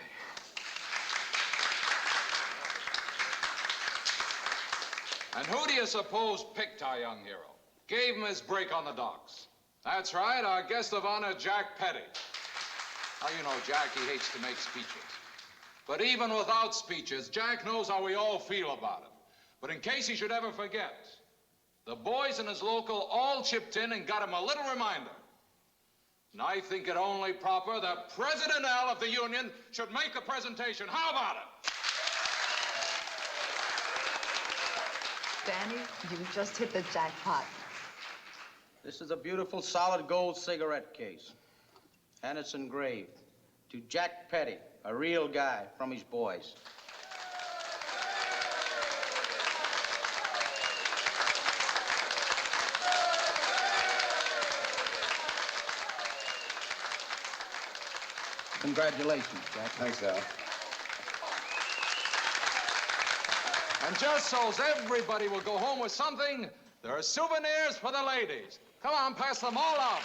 And who do you suppose picked our young hero? Gave him his break on the docks. That's right, our guest of honor, Jack Petty. Now, you know, Jack, he hates to make speeches. But even without speeches, Jack knows how we all feel about him. But in case he should ever forget, the boys in his local all chipped in and got him a little reminder. And I think it only proper that President L of the Union should make a presentation. How about it? Danny, you just hit the jackpot. This is a beautiful solid gold cigarette case. And it's engraved to Jack Petty, a real guy from his boys. Congratulations, Jack. Thanks, Al. And just so's everybody will go home with something, there are souvenirs for the ladies. Come on, pass them all out.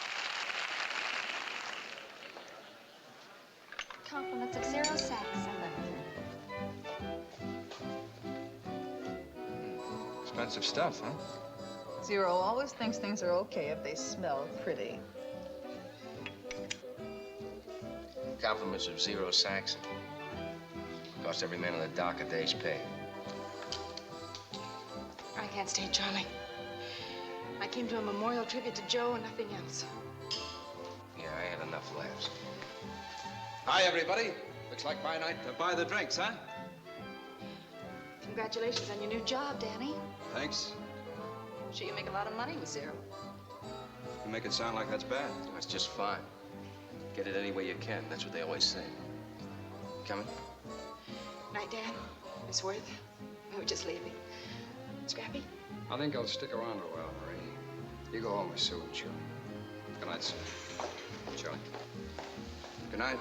Compliments of Zero Saxon. Expensive stuff, huh? Zero always thinks things are okay if they smell pretty. Compliments of Zero Saxon. Cost every man on the dock a day's pay. I can't stay, Charlie. I came to a memorial tribute to Joe and nothing else. Yeah, I had enough laughs. Hi, everybody. Looks like my night to buy the drinks, huh? Congratulations on your new job, Danny. Thanks. Sure you make a lot of money with Zero. You make it sound like that's bad. That's just fine. Get it any way you can. That's what they always say. Coming? Night, Dan. Miss Worth. We were just leaving. Scrappy? I think I'll stick around a while, Marie. You go home with Sue and Joe. Good night, sir. Charlie. Good night.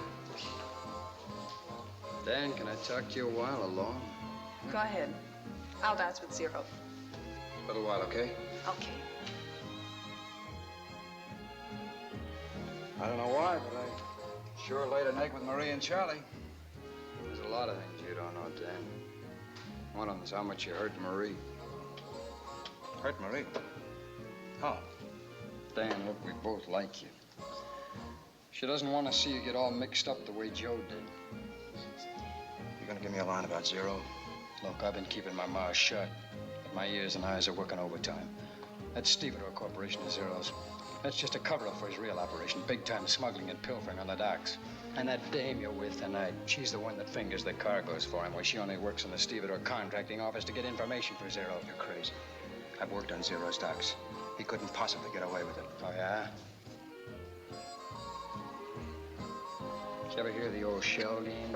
Dan, can I talk to you a while alone? Go ahead. I'll dance with Zero. A little while, okay? Okay. I don't know why, but I sure laid an egg with Marie and Charlie. There's a lot of things you don't know, Dan. One of them's how much you hurt Marie. Hurt Marie? How? Dan, look, we both like you. She doesn't want to see you get all mixed up the way Joe did. You gonna give me a line about Zero? Look, I've been keeping my mouth shut, but my ears and eyes are working overtime. That Stevedore Corporation of Zeros, that's just a cover-up for his real operation, big-time smuggling and pilfering on the docks. And that dame you're with tonight, she's the one that fingers the cargoes for him, while she only works in the Stevedore contracting office to get information for Zero. You're crazy. I've worked on Zero's docks. He couldn't possibly get away with it. Oh, yeah? Did you ever hear the old shell game?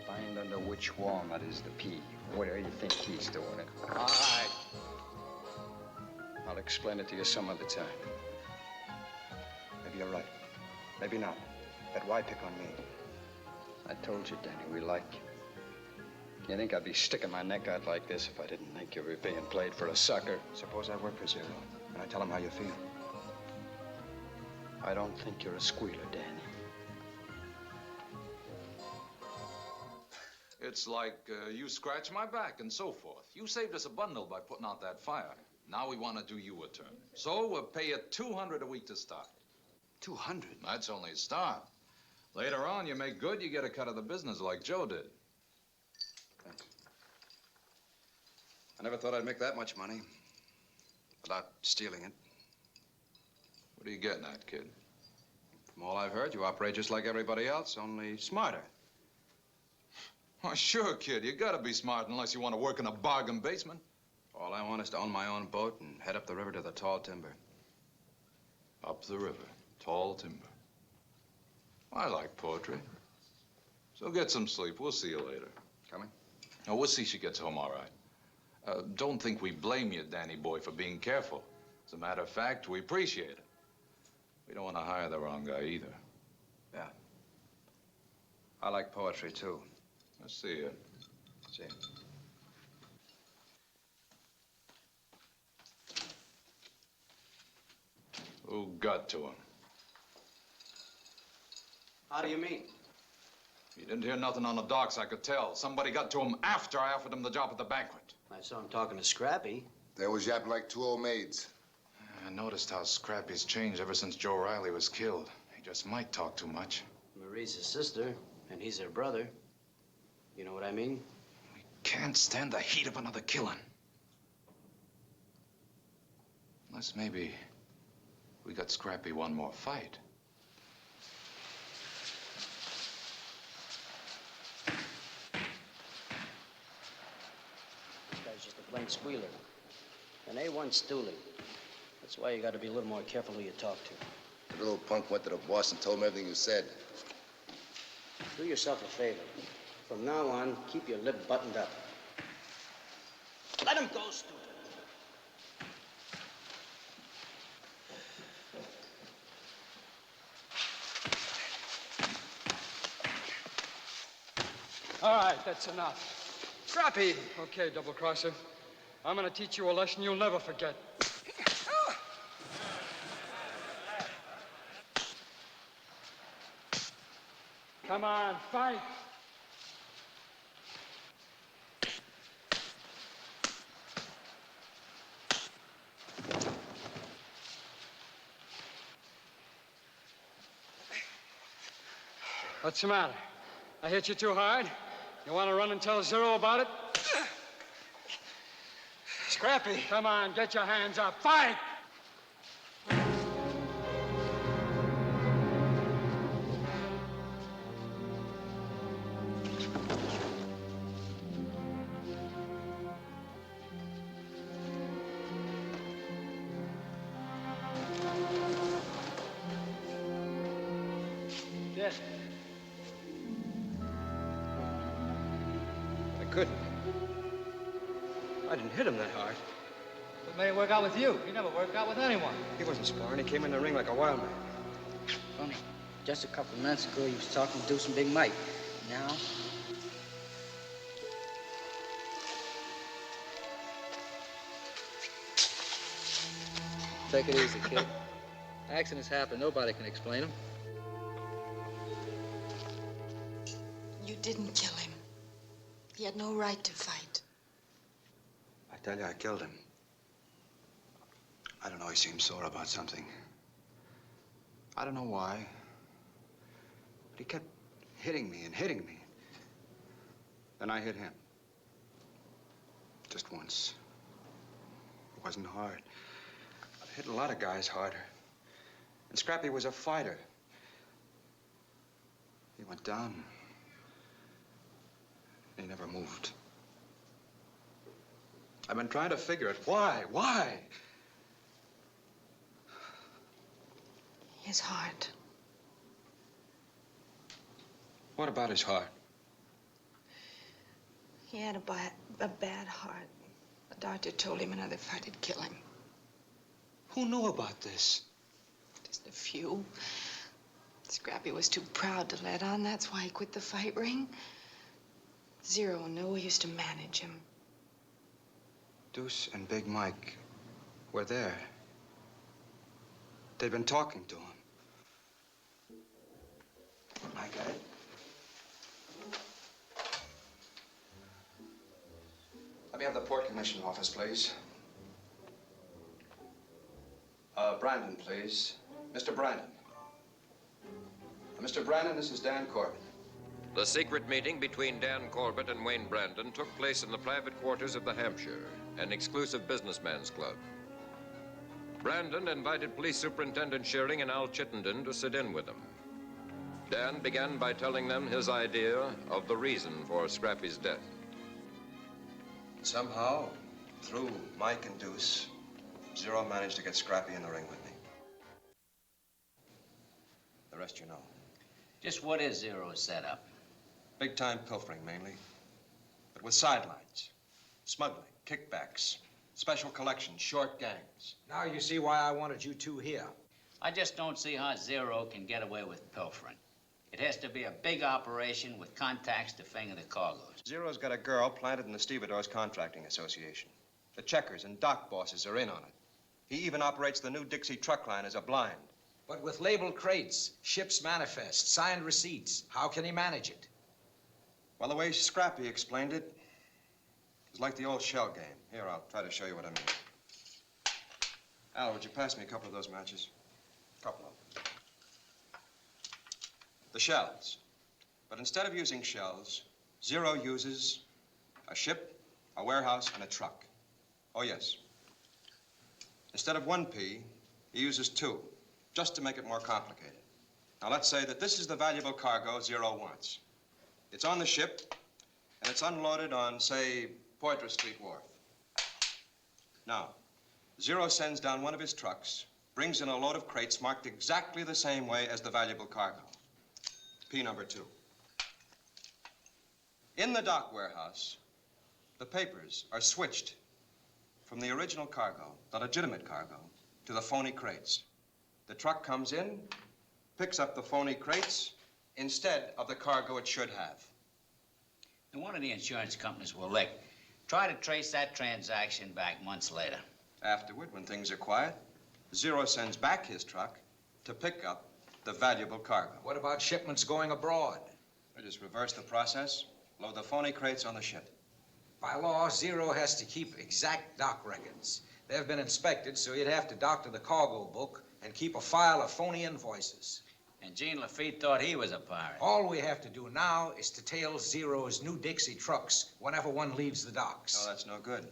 Find under which walnut is the pea. Where do you think he's doing it? All right. I'll explain it to you some other time. Maybe you're right. Maybe not. But why pick on me? I told you, Danny, we like you. You think I'd be sticking my neck out like this if I didn't think you were being played for a sucker? Suppose I work for Zero, and I tell him how you feel. I don't think you're a squealer, Danny. It's like you scratched my back and so forth. You saved us a bundle by putting out that fire. Now we want to do you a turn. So we'll pay you $200 a week to start. 200? That's only a start. Later on, you make good, you get a cut of the business like Joe did. Thanks. I never thought I'd make that much money without stealing it. What are you getting at, kid? From all I've heard, you operate just like everybody else, only smarter. Oh, sure, kid. You gotta be smart unless you want to work in a bargain basement. All I want is to own my own boat and head up the river to the tall timber. Up the river, tall timber. I like poetry. So get some sleep. We'll see you later. Coming? No, we'll see she gets home all right. Don't think we blame you, Danny boy, for being careful. As a matter of fact, we appreciate it. We don't want to hire the wrong guy either. Yeah. I like poetry, too. I'll see you. See you. Who got to him? How do you mean? You didn't hear nothing on the docks, I could tell. Somebody got to him after I offered him the job at the banquet. I saw him talking to Scrappy. They was yapping like two old maids. I noticed how Scrappy's changed ever since Joe Reilly was killed. He just might talk too much. Marie's his sister, and he's her brother. You know what I mean? We can't stand the heat of another killing. Unless maybe we got Scrappy one more fight. This guy's just a plain squealer. An A1 stoolie. That's why you gotta be a little more careful who you talk to. The little punk went to the boss and told him everything you said. Do yourself a favor. From now on, keep your lip buttoned up. Let him go, stupid. All right, that's enough. Scrappy! Okay, double-crosser. I'm gonna teach you a lesson you'll never forget. Come on, fight! What's the matter? I hit you too hard? You want to run and tell Zero about it? Scrappy! Come on, get your hands up. Fight! Dead. I couldn't. I didn't hit him that hard. It may work out with you. You never work out with anyone. He wasn't sparring. He came in the ring like a wild man. Funny. Just a couple of minutes ago, you was talking to Deuce and Big Mike. Now? Take it easy, kid. Accidents happen. Nobody can explain them. You didn't kill him. He had no right to fight. I tell you, I killed him. I don't know, he seemed sore about something. I don't know why. But he kept hitting me and hitting me. Then I hit him. Just once. It wasn't hard. I've hit a lot of guys harder. And Scrappy was a fighter. He went down. He never moved. I've been trying to figure it. Why? Why? His heart. What about his heart? He had a bad heart. The doctor told him another fight would kill him. Who knew about this? Just a few. Scrappy was too proud to let on. That's why he quit the fight ring. Zero knew. He used to manage him. Deuce and Big Mike were there. They'd been talking to him. Okay. Let me have the port commission office, please. Brandon, please. Mr. Brandon. Mr. Brandon, this is Dan Corbett. The secret meeting between Dan Corbett and Wayne Brandon took place in the private quarters of the Hampshire, an exclusive businessman's club. Brandon invited Police Superintendent Shearing and Al Chittenden to sit in with him. Dan began by telling them his idea of the reason for Scrappy's death. Somehow, through Mike and Deuce, Zero managed to get Scrappy in the ring with me. The rest you know. Just what is Zero's setup? Big-time pilfering, mainly. But with sidelines. Smuggling, kickbacks, special collections, short gangs. Now you see why I wanted you two here. I just don't see how Zero can get away with pilfering. It has to be a big operation with contacts to finger the cargoes. Zero's got a girl planted in the Stevedores Contracting Association. The checkers and dock bosses are in on it. He even operates the new Dixie truck line as a blind. But with labeled crates, ship's manifests, signed receipts, how can he manage it? Well, the way Scrappy explained it is like the old shell game. Here, I'll try to show you what I mean. Al, would you pass me a couple of those matches? Couple of them. The shells. But instead of using shells, Zero uses a ship, a warehouse, and a truck. Oh, yes. Instead of 1 P, he uses 2, just to make it more complicated. Now, let's say that this is the valuable cargo Zero wants. It's on the ship, and it's unloaded on, say, Poitras Street Wharf. Now, Zero sends down one of his trucks, brings in a load of crates marked exactly the same way as the valuable cargo. P number 2. In the dock warehouse, the papers are switched from the original cargo, the legitimate cargo, to the phony crates. The truck comes in, picks up the phony crates instead of the cargo it should have. And one of the insurance companies will lick. Try to trace that transaction back months later. Afterward, when things are quiet, Zero sends back his truck to pick up the valuable cargo. What about shipments going abroad? We just reverse the process, load the phony crates on the ship. By law, Zero has to keep exact dock records. They've been inspected, so he'd have to doctor the cargo book and keep a file of phony invoices. And Gene Lafitte thought he was a pirate. All we have to do now is to tail Zero's new Dixie trucks whenever one leaves the docks. No, that's no good.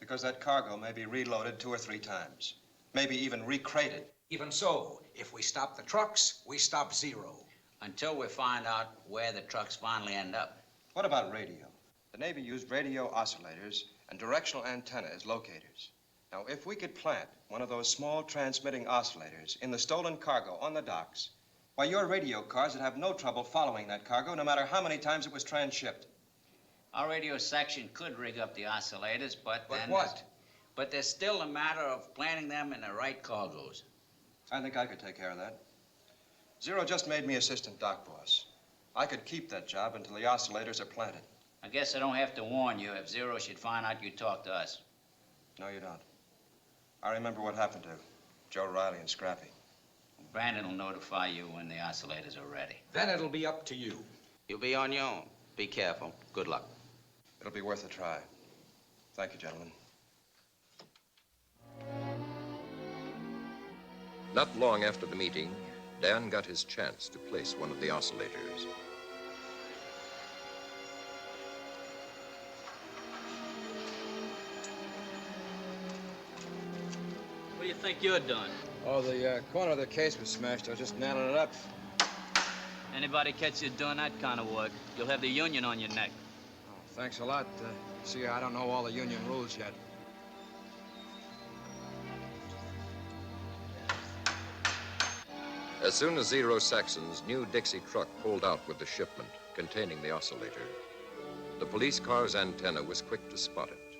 Because that cargo may be reloaded 2 or 3 times. Maybe even recrated. Even so, if we stop the trucks, we stop Zero. Until we find out where the trucks finally end up. What about radio? The Navy used radio oscillators and directional antenna as locators. Now, if we could plant one of those small transmitting oscillators in the stolen cargo on the docks, why, your radio cars would have no trouble following that cargo, no matter how many times it was transshipped. Our radio section could rig up the oscillators, but then... what? But there's still a matter of planting them in the right cargoes. I think I could take care of that. Zero just made me assistant dock boss. I could keep that job until the oscillators are planted. I guess I don't have to warn you if Zero should find out you talked to us. No, you don't. I remember what happened to Joe Reilly and Scrappy. Brandon will notify you when the oscillators are ready. Then it'll be up to you. You'll be on your own. Be careful. Good luck. It'll be worth a try. Thank you, gentlemen. Not long after the meeting, Dan got his chance to place one of the oscillators. What do you think you're doing? Oh, the corner of the case was smashed. I was just nailing it up. Anybody catch you doing that kind of work, you'll have the union on your neck. Oh, thanks a lot. See, I don't know all the union rules yet. As soon as Zero Saxon's new Dixie truck pulled out with the shipment containing the oscillator, the police car's antenna was quick to spot it,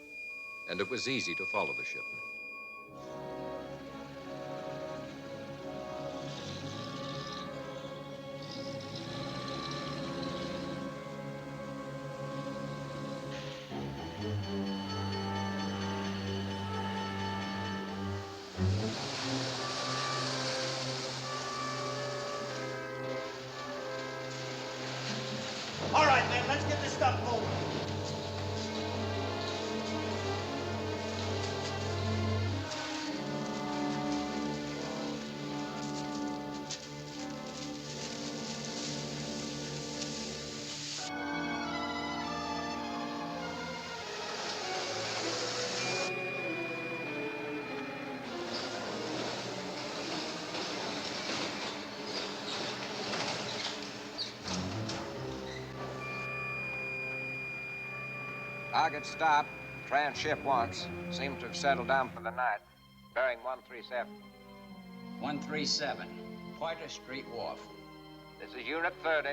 and it was easy to follow the shipment. man. Let's get this stuff moving. Target stopped. Transship once. Seems to have settled down for the night. Bearing 137. 137, Pointer Street Wharf. This is Unit 30.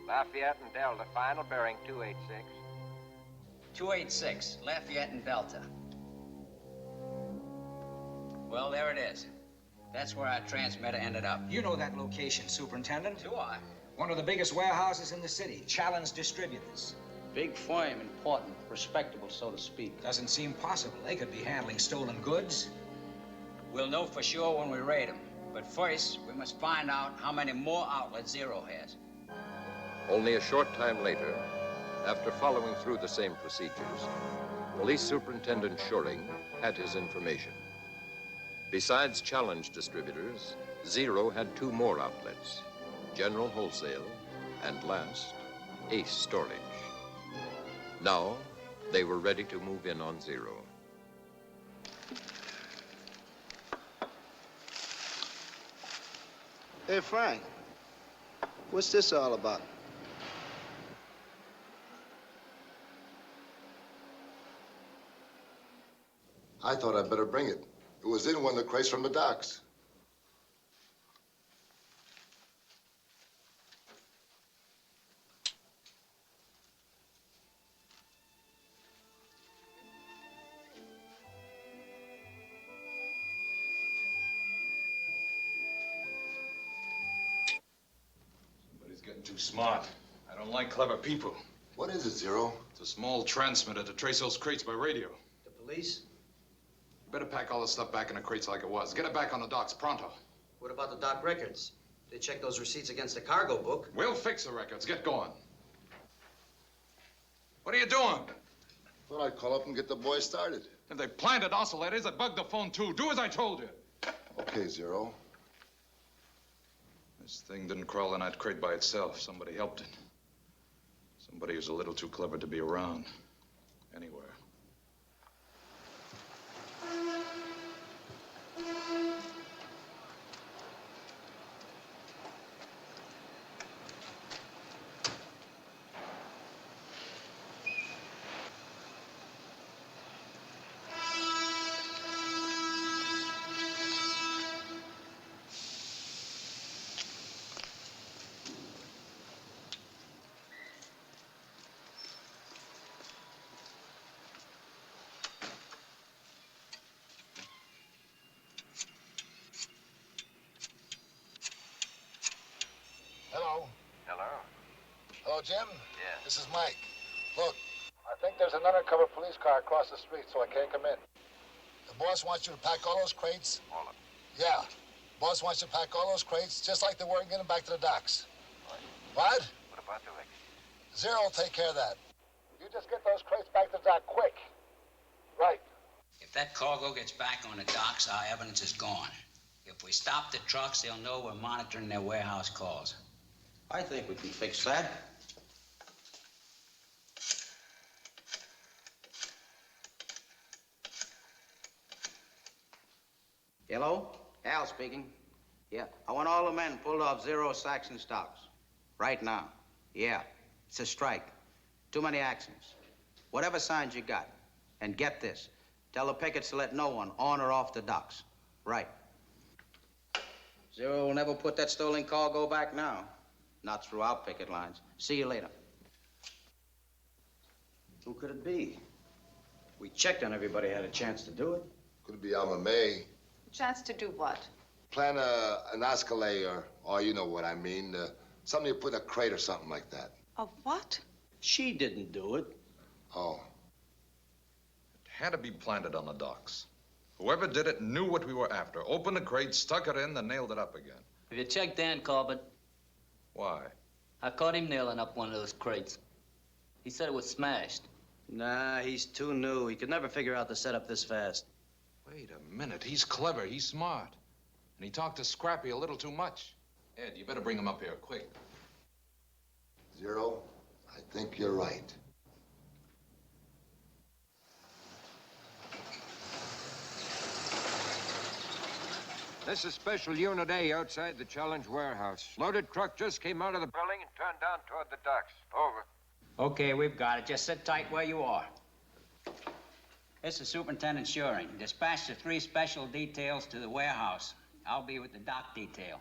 Lafayette and Delta. Final bearing 286. 286, Lafayette and Delta. Well, there it is. That's where our transmitter ended up. You know that location, Superintendent. Do I? One of the biggest warehouses in the city. Challenge Distributors. Big firm, important, respectable, so to speak. Doesn't seem possible. They could be handling stolen goods. We'll know for sure when we raid them. But first, we must find out how many more outlets Zero has. Only a short time later, after following through the same procedures, Police Superintendent Schuring had his information. Besides Challenge Distributors, Zero had 2 more outlets, General Wholesale, and last, Ace Storage. Now, they were ready to move in on Zero. Hey, Frank, what's this all about? I thought I'd better bring it. It was in one of the crates from the docks. Somebody's getting too smart. I don't like clever people. What is it, Zero? It's a small transmitter to trace those crates by radio. The police? You better pack all this stuff back in the crates like it was. Get it back on the docks pronto. What about the dock records? They check those receipts against the cargo book. We'll fix the records. Get going. What are you doing? Thought I'd call up and get the boys started. If they planted oscillators, they bugged the phone too. Do as I told you. Okay, Zero. This thing didn't crawl in that crate by itself. Somebody helped it. Somebody who's a little too clever to be around. Anywhere. Hello. Hello? Hello, Jim? Yeah. This is Mike. Look, I think there's an undercover police car across the street, so I can't come in. The boss wants you to pack all those crates. All of them. Yeah. Boss wants you to pack all those crates, just like they were, and get them back to the docks. What? What about the records? Zero will take care of that. You just get those crates back to the dock quick. Right. If that cargo gets back on the docks, our evidence is gone. If we stop the trucks, they'll know we're monitoring their warehouse calls. I think we can fix that. Hello? Al speaking. Yeah, I want all the men pulled off Zero Saxon stocks. Right now. Yeah, it's a strike. Too many accidents. Whatever signs you got. And get this. Tell the pickets to let no one on or off the docks. Right. Zero will never put that stolen cargo back now. Not through our picket lines. See you later. Who could it be? We checked on everybody had a chance to do it. Could be Alma May. Chance to do what? Plan an escalade, or you know what I mean. Something you put in a crate or something like that. A what? She didn't do it. Oh. It had to be planted on the docks. Whoever did it knew what we were after. Opened the crate, stuck it in, then nailed it up again. Have you checked Dan Corbett? Why? I caught him nailing up one of those crates. He said it was smashed. Nah, he's too new. He could never figure out the setup this fast. Wait a minute. He's clever. He's smart. And he talked to Scrappy a little too much. Ed, you better bring him up here, quick. Zero, I think you're right. This is Special Unit A outside the Challenge warehouse. Loaded truck just came out of the building and turned down toward the docks. Over. Okay, we've got it. Just sit tight where you are. This is Superintendent Shuring. Dispatch the 3 special details to the warehouse. I'll be with the dock detail.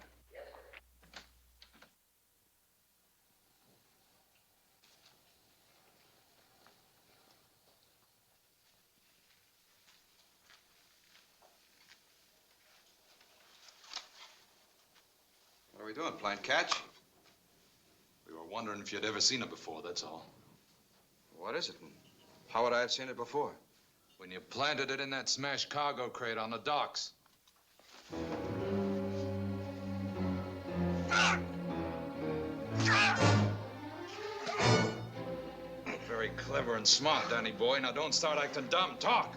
What are we doing, playing catch? We were wondering if you'd ever seen it before, that's all. What is it? And how would I have seen it before? When you planted it in that smashed cargo crate on the docks. Very clever and smart, Danny boy. Now don't start acting dumb. Talk.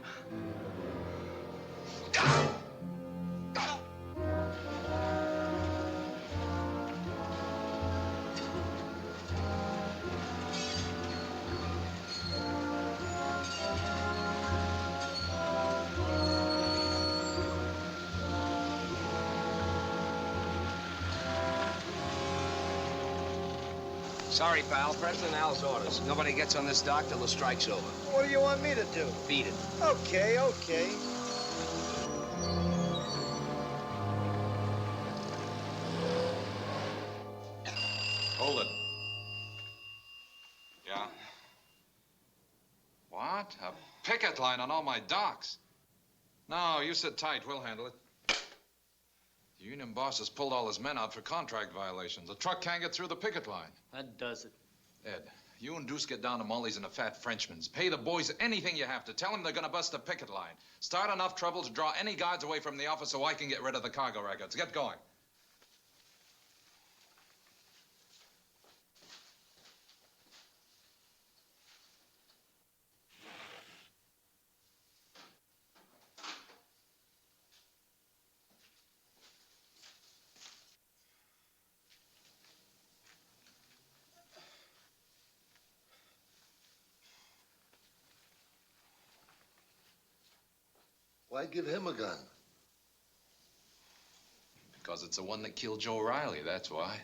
Sorry, pal. President Al's orders. Nobody gets on this dock till the strike's over. What do you want me to do? Beat it. Okay, okay. Hold it. Yeah? What? A picket line on all my docks? No, you sit tight. We'll handle it. The union boss has pulled all his men out for contract violations. The truck can't get through the picket line. That does it. Ed, you and Deuce get down to Molly's and the Fat Frenchman's. Pay the boys anything you have to. Tell them they're gonna bust the picket line. Start enough trouble to draw any guards away from the office so I can get rid of the cargo records. Get going. Why give him a gun? Because it's the one that killed Joe Reilly, that's why.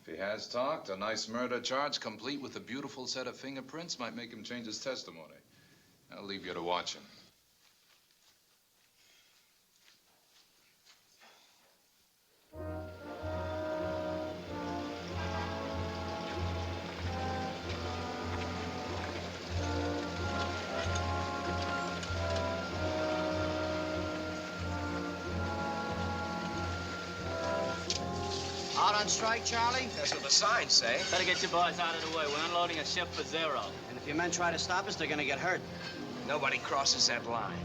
If he has talked, a nice murder charge complete with a beautiful set of fingerprints might make him change his testimony. I'll leave you to watch him. Out on strike, Charlie? That's what the signs say. Better get your boys out of the way. We're unloading a ship for Zero. And if your men try to stop us, they're gonna get hurt. Nobody crosses that line.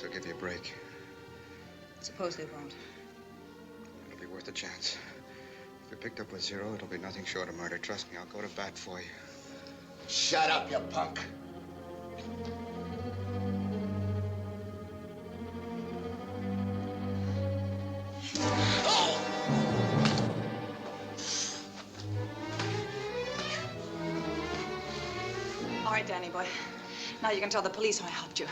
They'll give you a break. Suppose they won't. It'll be worth a chance. If you're picked up with Zero, it'll be nothing short of murder. Trust me, I'll go to bat for you. Shut up, you punk. All right, Danny boy. Now you can tell the police I helped you.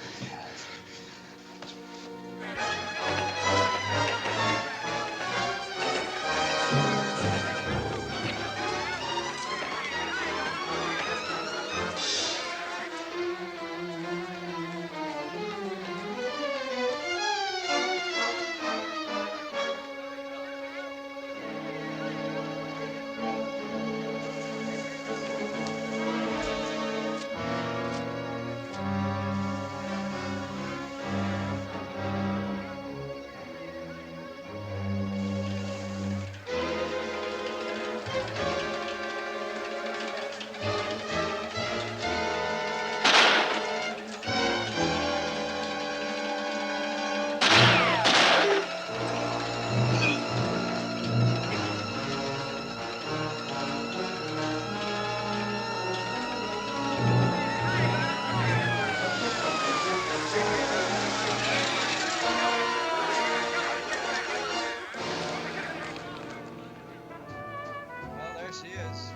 she is.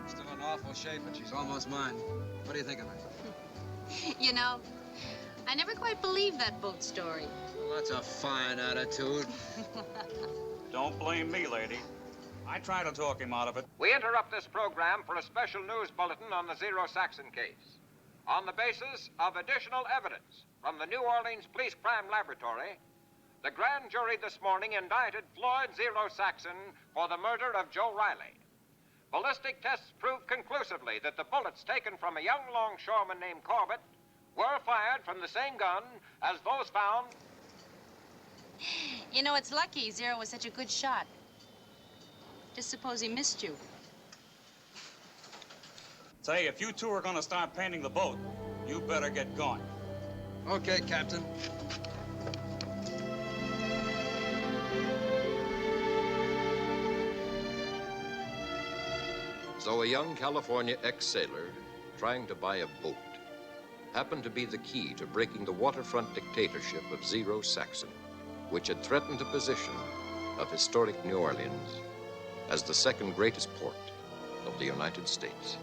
Still in awful shape, but she's almost mine. What do you think of her? You know, I never quite believed that boat story. Well, that's a fine attitude. Don't blame me, lady. I tried to talk him out of it. We interrupt this program for a special news bulletin on the Zero Saxon case. On the basis of additional evidence from the New Orleans Police Crime Laboratory, the grand jury this morning indicted Floyd Zero Saxon for the murder of Joe Reilly. Ballistic tests proved conclusively that the bullets taken from a young longshoreman named Corbett were fired from the same gun as those found. You know, it's lucky Zero was such a good shot. Just suppose he missed you. Say, if you two are gonna start painting the boat, you better get going. Okay, Captain. So a young California ex-sailor trying to buy a boat happened to be the key to breaking the waterfront dictatorship of Zero Saxon, which had threatened the position of historic New Orleans as the second greatest port of the United States.